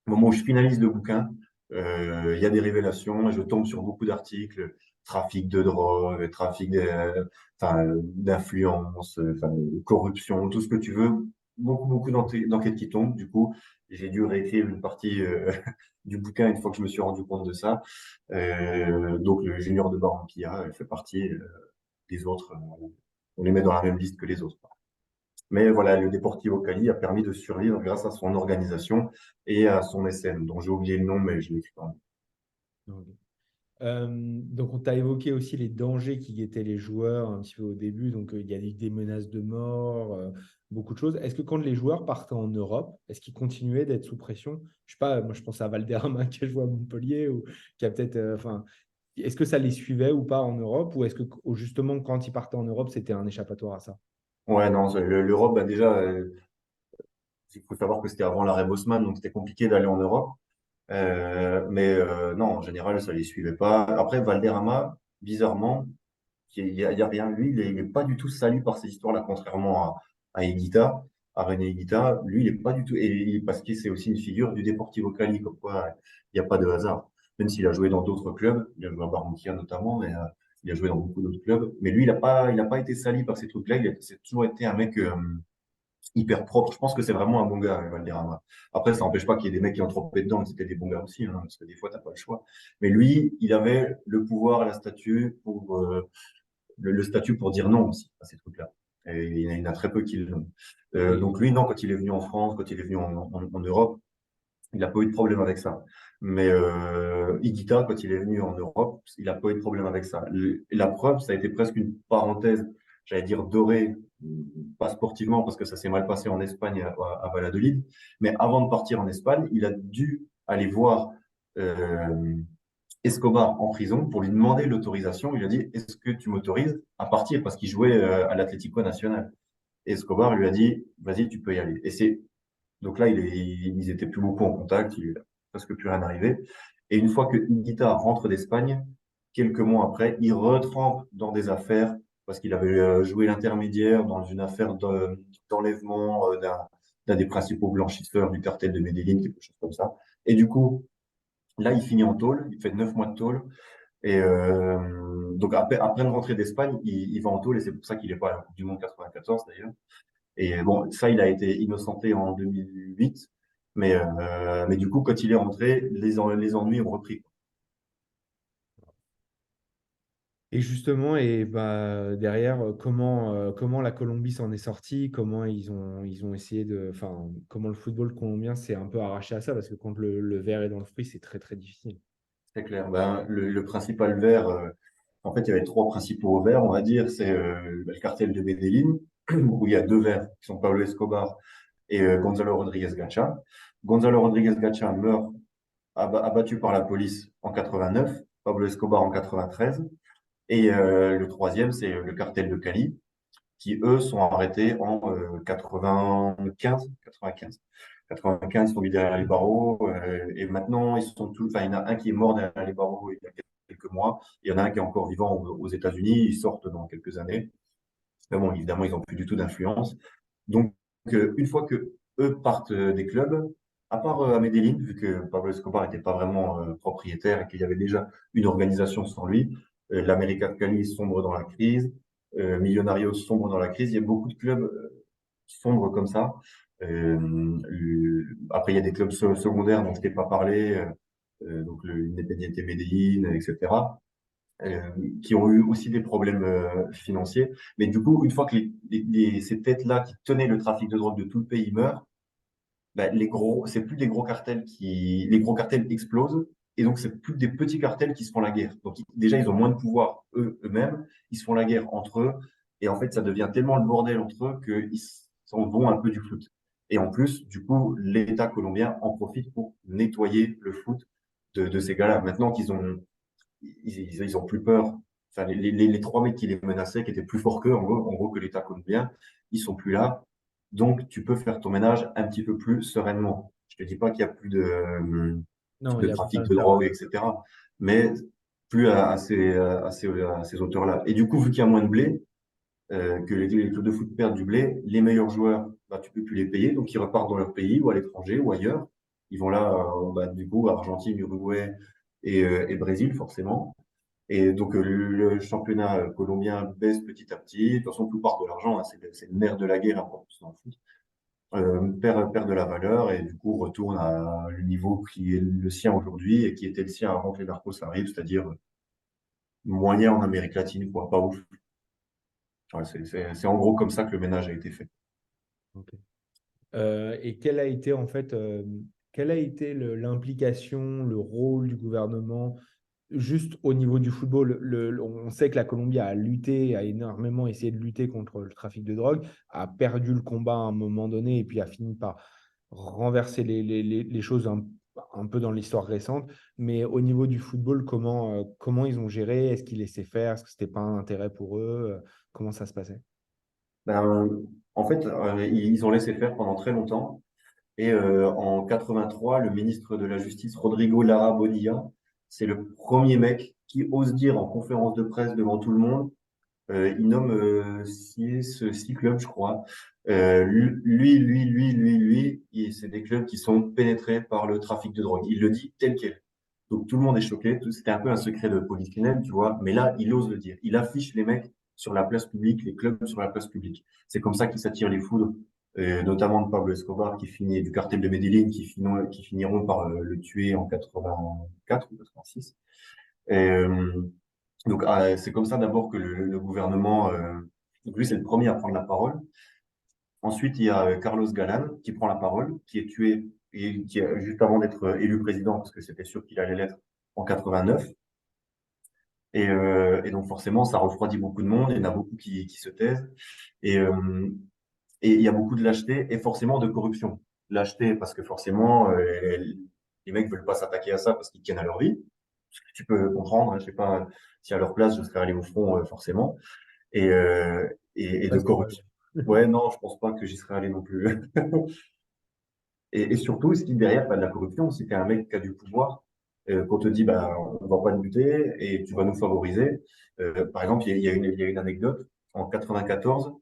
[SPEAKER 2] au moment où je finalise le bouquin, il y a des révélations, et je tombe sur beaucoup d'articles, trafic de drogue, enfin, d'influence, enfin, corruption, tout ce que tu veux, beaucoup d'enquêtes qui tombent. Du coup, j'ai dû réécrire une partie du bouquin une fois que je me suis rendu compte de ça. Donc, le junior de Barranquilla fait partie des autres. On les met dans la même liste que les autres. Mais voilà, le Deportivo Cali a permis de survivre grâce à son organisation et à son mécène, dont j'ai oublié le nom, mais je l'ai écrit quand même.
[SPEAKER 1] Ok. Donc, on t'a évoqué aussi les dangers qui guettaient les joueurs un petit peu au début. Donc, il y a eu des menaces de mort, beaucoup de choses. Est-ce que quand les joueurs partaient en Europe, est-ce qu'ils continuaient d'être sous pression? Je sais pas, moi je pense à Valderrama qui a joué à Montpellier ou qui a peut-être. Enfin, est-ce que ça les suivait ou pas en Europe? Ou est-ce que justement, quand ils partaient en Europe, c'était un échappatoire à ça?
[SPEAKER 2] Ouais, non, l'Europe, bah déjà, il faut savoir que c'était avant l'arrêt Bosman, donc c'était compliqué d'aller en Europe. Non, en général, ça les suivait pas. Après, Valderrama, bizarrement, il y a rien. Lui, il est pas du tout sali par ces histoires-là, contrairement à Higuita, à René Higuita. Lui, il est pas du tout. Parce que c'est aussi une figure du Deportivo Cali, comme quoi il n'y a pas de hasard. Même s'il a joué dans d'autres clubs, il a joué à Barranquilla notamment, mais il a joué dans beaucoup d'autres clubs. Mais lui, il a pas été sali par ces trucs-là. C'est toujours été un mec hyper propre. Je pense que c'est vraiment un bon gars, Valderrama. Après, ça n'empêche pas qu'il y ait des mecs qui ont trompé dedans, qui étaient des bons gars aussi, hein, parce que des fois, t'as pas le choix. Mais lui, il avait le pouvoir, la statue pour le statut pour dire non aussi à ces trucs-là. Et il y en a très peu qui l'ont.
[SPEAKER 1] Et
[SPEAKER 2] Donc lui, non, quand il est venu en France, quand il est venu en Europe, il n'a pas eu de problème avec ça. Mais Higuita, quand il est venu en Europe, il n'a pas eu de problème avec ça. La preuve, ça a été presque une parenthèse, j'allais dire dorée, pas sportivement parce que ça s'est mal passé en Espagne à Valladolid, mais avant de partir en Espagne, il a dû aller voir euh, Escobar en prison pour lui demander l'autorisation. Il lui a dit, est-ce que tu m'autorises à partir? Parce qu'il jouait à l'Atlético Nacional. Et Escobar lui a dit, vas-y, tu peux y aller. Donc là, ils étaient plus beaucoup en contact, il lui a presque plus rien arrivé. Et une fois que Higuita rentre d'Espagne, quelques mois après, il retrempe dans des affaires parce qu'il avait joué l'intermédiaire dans une affaire d'enlèvement d'un des principaux blanchisseurs du cartel de Medellín, quelque chose comme ça. Et du coup, là, il finit en tôle, il fait 9 mois de tôle. Et donc après une rentrée d'Espagne, il va en tôle et c'est pour ça qu'il n'est pas à la Coupe du Monde 94 d'ailleurs. Et bon, ça, il a été innocenté en 2008. Mais du coup, quand il est rentré, les ennuis ont repris.
[SPEAKER 1] justement, derrière, comment la Colombie s'en est sortie, comment ils ont essayé enfin, comment le football colombien s'est un peu arraché à ça, parce que quand le verre est dans le fruit, c'est très très difficile.
[SPEAKER 2] C'est clair. Ben, le principal vert, en fait, il y avait trois principaux verts, on va dire. C'est le cartel de Medellín, où il y a deux verts qui sont Pablo Escobar et Gonzalo Rodriguez Gacha. Gonzalo Rodriguez Gacha meurt abattu par la police en 89, Pablo Escobar en 93. Et le troisième, c'est le cartel de Cali, qui eux sont arrêtés en 95, 95. 95, ils sont mis derrière les barreaux, et maintenant ils sont tous, enfin, il y en a un qui est mort derrière les barreaux il y a quelques mois, il y en a un qui est encore vivant aux États-Unis, ils sortent dans quelques années. Mais bon, évidemment, ils n'ont plus du tout d'influence. Donc, une fois que eux partent des clubs, à part à Medellín, vu que Pablo Escobar n'était pas vraiment propriétaire et qu'il y avait déjà une organisation sans lui, l'América de Cali sombre dans la crise, Millonarios sombre dans la crise. Il y a beaucoup de clubs qui sombrent comme ça. Après, il y a des clubs secondaires dont je t'ai pas parlé, donc le Independiente Medellín, etc. euh, qui ont eu aussi des problèmes financiers. Mais du coup, une fois que ces têtes-là qui tenaient le trafic de drogue de tout le pays meurent, bah, c'est plus des gros cartels les gros cartels explosent. Et donc, c'est plus des petits cartels qui se font la guerre. Donc, déjà, ils ont moins de pouvoir eux-mêmes. Ils se font la guerre entre eux. Et en fait, ça devient tellement le bordel entre eux qu'ils s'en vont un peu du foot. Et en plus, du coup, l'État colombien en profite pour nettoyer le foot de ces gars-là. Maintenant ils ont plus peur. Enfin, les trois mecs qui les menaçaient, qui étaient plus forts qu'eux, en gros que l'État colombien, ils sont plus là. Donc, tu peux faire ton ménage un petit peu plus sereinement. Je te dis pas qu'il y a plus
[SPEAKER 1] Non, il
[SPEAKER 2] de
[SPEAKER 1] y a
[SPEAKER 2] trafic
[SPEAKER 1] moyen de
[SPEAKER 2] de
[SPEAKER 1] faire.
[SPEAKER 2] drogue, etc. Mais plus à ces hauteurs-là. Et du coup, vu qu'il y a moins de blé, que les clubs de foot perdent du blé, les meilleurs joueurs, bah, tu peux plus les payer, donc ils repartent dans leur pays ou à l'étranger ou ailleurs. Ils vont là, bah, du coup, Argentine, Uruguay et Brésil, forcément. Et donc, le championnat colombien baisse petit à petit. De toute façon, tout part de l'argent, hein, c'est le nerf de la guerre, encore plus dans le foot. Perd de la valeur et du coup retourne à le niveau qui est le sien aujourd'hui et qui était le sien avant que les narcos arrivent, c'est-à-dire moyen en Amérique latine, quoi, pas ouf. Ouais, c'est en gros comme ça que le ménage a été fait.
[SPEAKER 1] Ok. Et quelle a été en fait, quelle a été l'implication, le rôle du gouvernement juste au niveau du football? On sait que la Colombie a lutté, a énormément essayé de lutter contre le trafic de drogue, a perdu le combat à un moment donné et puis a fini par renverser les choses un peu dans l'histoire récente. Mais au niveau du football, comment ils ont géré? Est-ce qu'ils laissaient faire? Est-ce que c'était pas un intérêt pour eux? Comment ça se passait?
[SPEAKER 2] Ben, en fait, ils ont laissé faire pendant très longtemps. Et en 83, le ministre de la Justice, Rodrigo Lara Bonilla, c'est le premier mec qui ose dire en conférence de presse devant tout le monde. Il nomme six clubs, je crois. C'est des clubs qui sont pénétrés par le trafic de drogue. Il le dit tel quel. Donc tout le monde est choqué. C'était un peu un secret de polichinelle, tu vois. Mais là, il ose le dire. Il affiche les mecs sur la place publique, les clubs sur la place publique. C'est comme ça qu'il s'attire les foudres, notamment de Pablo Escobar, du cartel de Medellín, qui finiront par le tuer en 84 ou 86. Et, donc, c'est comme ça d'abord que le gouvernement, donc lui, c'est le premier à prendre la parole. Ensuite, il y a Carlos Galán qui prend la parole, qui est tué et juste avant d'être élu président, parce que c'était sûr qu'il allait l'être en 89. Et donc, forcément, ça refroidit beaucoup de monde. Il y en a beaucoup qui se taisent. Et, euh, et il y a beaucoup de lâcheté et forcément de corruption. Lâcheté parce que forcément, les mecs veulent pas s'attaquer à ça parce qu'ils tiennent à leur vie. Ce que tu peux comprendre, hein, je sais pas si à leur place, je serais allé au front, forcément. Et, euh, et
[SPEAKER 1] Pas
[SPEAKER 2] de
[SPEAKER 1] sûr.
[SPEAKER 2] corruption. Ouais, non, je pense pas que j'y serais allé non plus. Et surtout, ce qui est derrière pas de la corruption, c'est qu'un mec qui a du pouvoir, qu'on te dit, bah, on va pas te buter et tu vas nous favoriser. Par exemple, il y a une anecdote. En 94,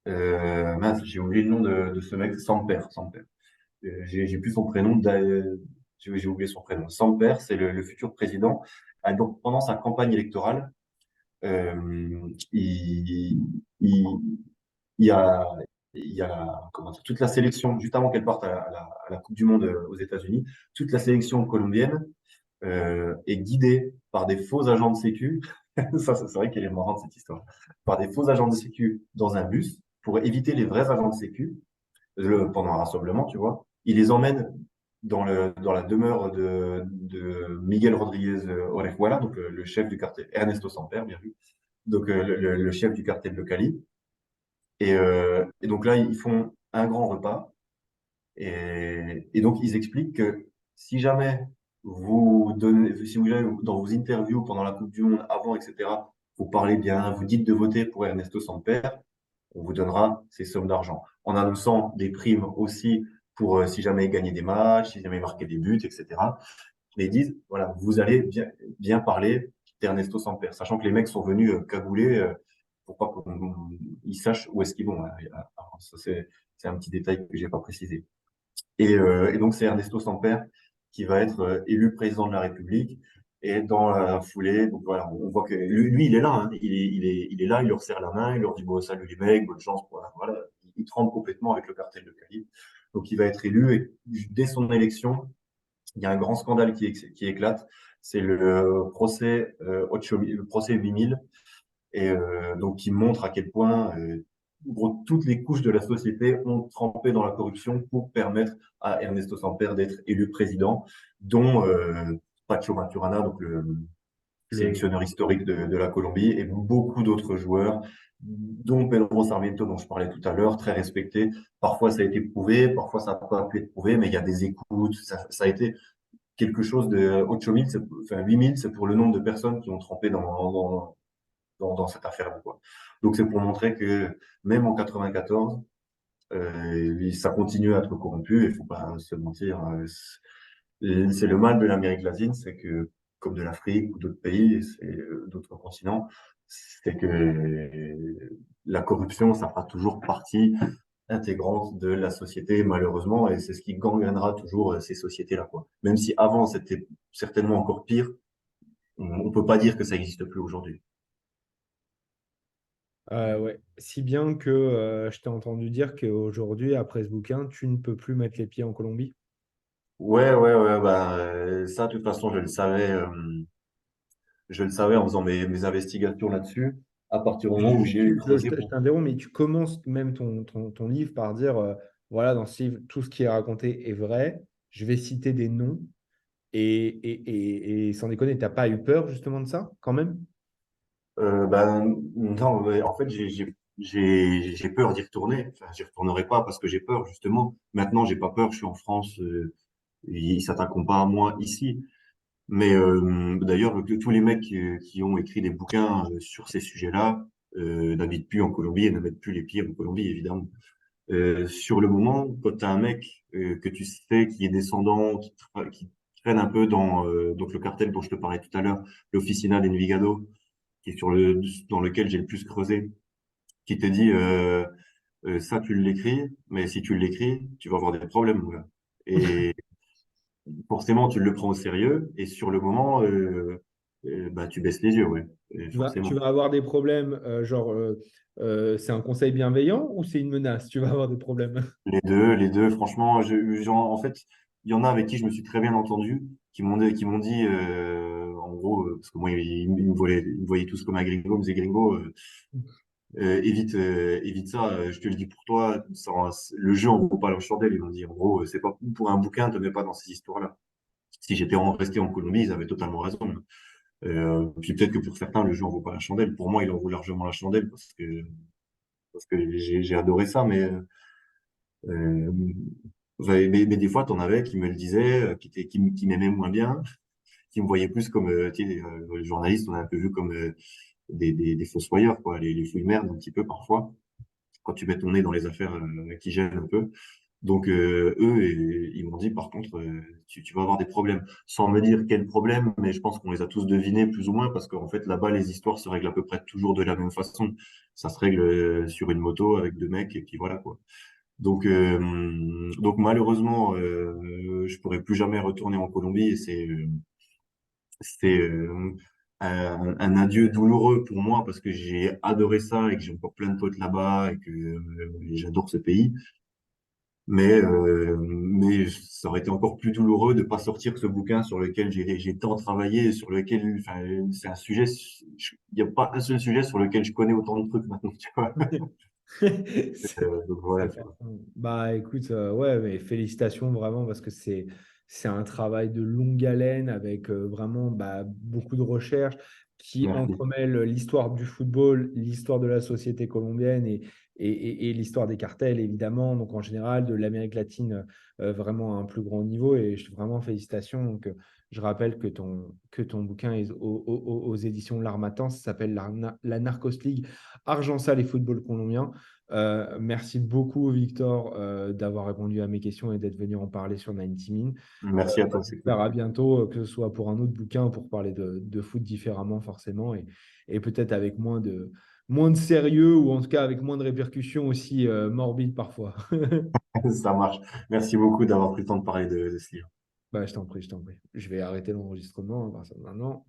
[SPEAKER 2] mince, j'ai oublié le nom de ce mec, Samper. J'ai plus son prénom, j'ai oublié son prénom. Samper, c'est le futur président. Ah, donc, pendant sa campagne électorale, il, il, il y a, il y a comment dire, toute la sélection, juste avant qu'elle parte à la Coupe du Monde aux États-Unis, toute la sélection colombienne est guidée par des faux agents de sécu. Ça, c'est vrai qu'elle est marrante, cette histoire. Par des faux agents de sécu dans un bus pour éviter les vrais agents de sécu pendant un rassemblement, tu vois. Il les emmène dans la demeure de Miguel Rodríguez Orejuela, donc le chef du cartel, Ernesto Samper, bien vu, donc le chef du cartel de Cali. Et donc là, ils font un grand repas. Et donc, ils expliquent que si jamais si vous allez dans vos interviews pendant la Coupe du Monde, avant, etc., vous parlez bien, vous dites de voter pour Ernesto Samper, on vous donnera ces sommes d'argent. En annonçant des primes aussi pour si jamais il gagnait des matchs, si jamais il marquait des buts, etc. Mais ils disent, voilà, vous allez bien parler d'Ernesto Samper, sachant que les mecs sont venus cagoulés pour pas qu'ils sachent où est-ce qu'ils vont, hein. Alors, ça, c'est un petit détail que j'ai pas précisé. Et donc, c'est Ernesto Samper qui va être élu président de la République. Et dans la foulée, donc voilà, on voit que lui, il est là, hein. Il est là, il leur serre la main, il leur dit bon, salut les mecs, bonne chance. Voilà. Il tremble complètement avec le cartel de Cali. Donc, il va être élu et dès son élection, il y a un grand scandale qui éclate. C'est le procès le procès 8000 et donc qui montre à quel point gros, toutes les couches de la société ont trempé dans la corruption pour permettre à Ernesto Samper d'être élu président, dont Pacho Maturana, donc le
[SPEAKER 1] Le,
[SPEAKER 2] sélectionneur historique de la Colombie, et beaucoup d'autres joueurs, dont Pedro Sarmiento, dont je parlais tout à l'heure, très respecté. Parfois, ça a été prouvé, parfois, ça n'a pas pu être prouvé, mais il y a des écoutes. Ça a été quelque chose de 8000, enfin 8000, c'est pour le nombre de personnes qui ont trempé dans cette affaire-là, quoi. Donc, c'est pour montrer que même en 94, ça continue à être corrompu. Il faut pas se mentir. C'est le mal de l'Amérique latine, c'est que, comme de l'Afrique ou d'autres pays, d'autres continents, c'est que la corruption, ça fera toujours partie intégrante de la société, malheureusement, et c'est ce qui gangrénera toujours ces sociétés-là, quoi. Même si avant, c'était certainement encore pire, on peut pas dire que ça n'existe plus aujourd'hui.
[SPEAKER 1] ouais. Si bien que je t'ai entendu dire qu'aujourd'hui, après ce bouquin, tu ne peux plus mettre les pieds en Colombie.
[SPEAKER 2] Ouais, bah, ça, de toute façon, je le savais en faisant mes investigations là-dessus, à partir du moment où j'ai creusé
[SPEAKER 1] Je
[SPEAKER 2] pour.
[SPEAKER 1] t'interromps, mais tu commences même ton livre par dire, voilà, dans ce livre, tout ce qui est raconté est vrai. Je vais citer des noms. Et sans déconner, t'as pas eu peur justement de ça, quand même?
[SPEAKER 2] Ben, non, mais en fait, j'ai peur d'y retourner. Enfin, j'y retournerai pas parce que j'ai peur, justement. Maintenant, j'ai pas peur, je suis en France, ils s'attaqueront pas à moi ici. Mais d'ailleurs, tous les mecs qui ont écrit des bouquins sur ces sujets-là n'habitent plus en Colombie et ne mettent plus les pieds en Colombie, évidemment. Sur le moment, quand tu as un mec que tu sais qui est descendant, qui traîne un peu dans donc le cartel dont je te parlais tout à l'heure, l'Oficina d'Envigado, qui est dans lequel j'ai le plus creusé, qui te dit ça tu l'écris, mais si tu l'écris, tu vas avoir des problèmes, voilà. Et forcément, tu le prends au sérieux, et sur le moment, bah, tu baisses les yeux, ouais,
[SPEAKER 1] Tu
[SPEAKER 2] forcément.
[SPEAKER 1] vas avoir des problèmes, genre, c'est un conseil bienveillant ou c'est une menace? Tu vas avoir des problèmes.
[SPEAKER 2] Les deux, franchement, en fait, il y en a avec qui je me suis très bien entendu, qui m'ont dit, en gros, parce que moi, ils me voyaient tous comme un gringo, ils me disaient gringo, évite ça, je te le dis pour toi, le jeu en vaut pas la chandelle, ils m'ont dit. En gros, c'est pas pour un bouquin, te mets pas dans ces histoires-là. Si j'étais resté en Colombie, ils avaient totalement raison. Puis peut-être que pour certains, le jeu en vaut pas la chandelle. Pour moi, il en vaut largement la chandelle parce que j'ai adoré ça, euh, ouais, mais des fois, t'en avais qui me le disaient, qui m'aimaient moins bien, qui me voyaient plus comme, tu sais, les journalistes, on a un peu vu comme des fossoyeurs, quoi, les fouilles merdes un petit peu parfois, quand tu mets ton nez dans les affaires qui gênent un peu. Donc, eux, ils m'ont dit, par contre, tu vas avoir des problèmes. Sans me dire quels problèmes, mais je pense qu'on les a tous devinés plus ou moins, parce qu'en fait, là-bas, les histoires se règlent à peu près toujours de la même façon. Ça se règle sur une moto avec deux mecs, et puis voilà, quoi. Donc malheureusement, je pourrais plus jamais retourner en Colombie et c'est un adieu douloureux pour moi parce que j'ai adoré ça et que j'ai encore plein de potes là-bas et que j'adore ce pays. Mais ça aurait été encore plus douloureux de pas sortir ce bouquin sur lequel j'ai tant travaillé et sur lequel, enfin, c'est un sujet, il n'y a pas un seul sujet sur lequel je connais autant de trucs maintenant, tu vois. Donc voilà,
[SPEAKER 1] C'est
[SPEAKER 2] tu vois.
[SPEAKER 1] certain. Bah écoute, ouais, mais félicitations vraiment parce que c'est un travail de longue haleine avec vraiment bah, beaucoup de recherches qui
[SPEAKER 2] Merci.
[SPEAKER 1] entremêlent l'histoire du football, l'histoire de la société colombienne et l'histoire des cartels évidemment. Donc en général de l'Amérique latine vraiment à un plus grand niveau et vraiment félicitations. Donc je rappelle que ton bouquin est aux éditions L'Harmattan, ça s'appelle La Narcos League, Argent sale et football colombien. Merci beaucoup, Victor, d'avoir répondu à mes questions et d'être venu en parler sur 90 Min.
[SPEAKER 2] Merci à toi, c'est cool.
[SPEAKER 1] J'espère à bientôt, que ce soit pour un autre bouquin, pour parler de foot différemment, forcément, et peut-être avec moins de sérieux ou en tout cas avec moins de répercussions aussi morbides parfois.
[SPEAKER 2] Ça marche. Merci beaucoup d'avoir pris le temps de parler de ce livre.
[SPEAKER 1] Bah, je t'en prie, je t'en prie. Je vais arrêter l'enregistrement à partir de maintenant.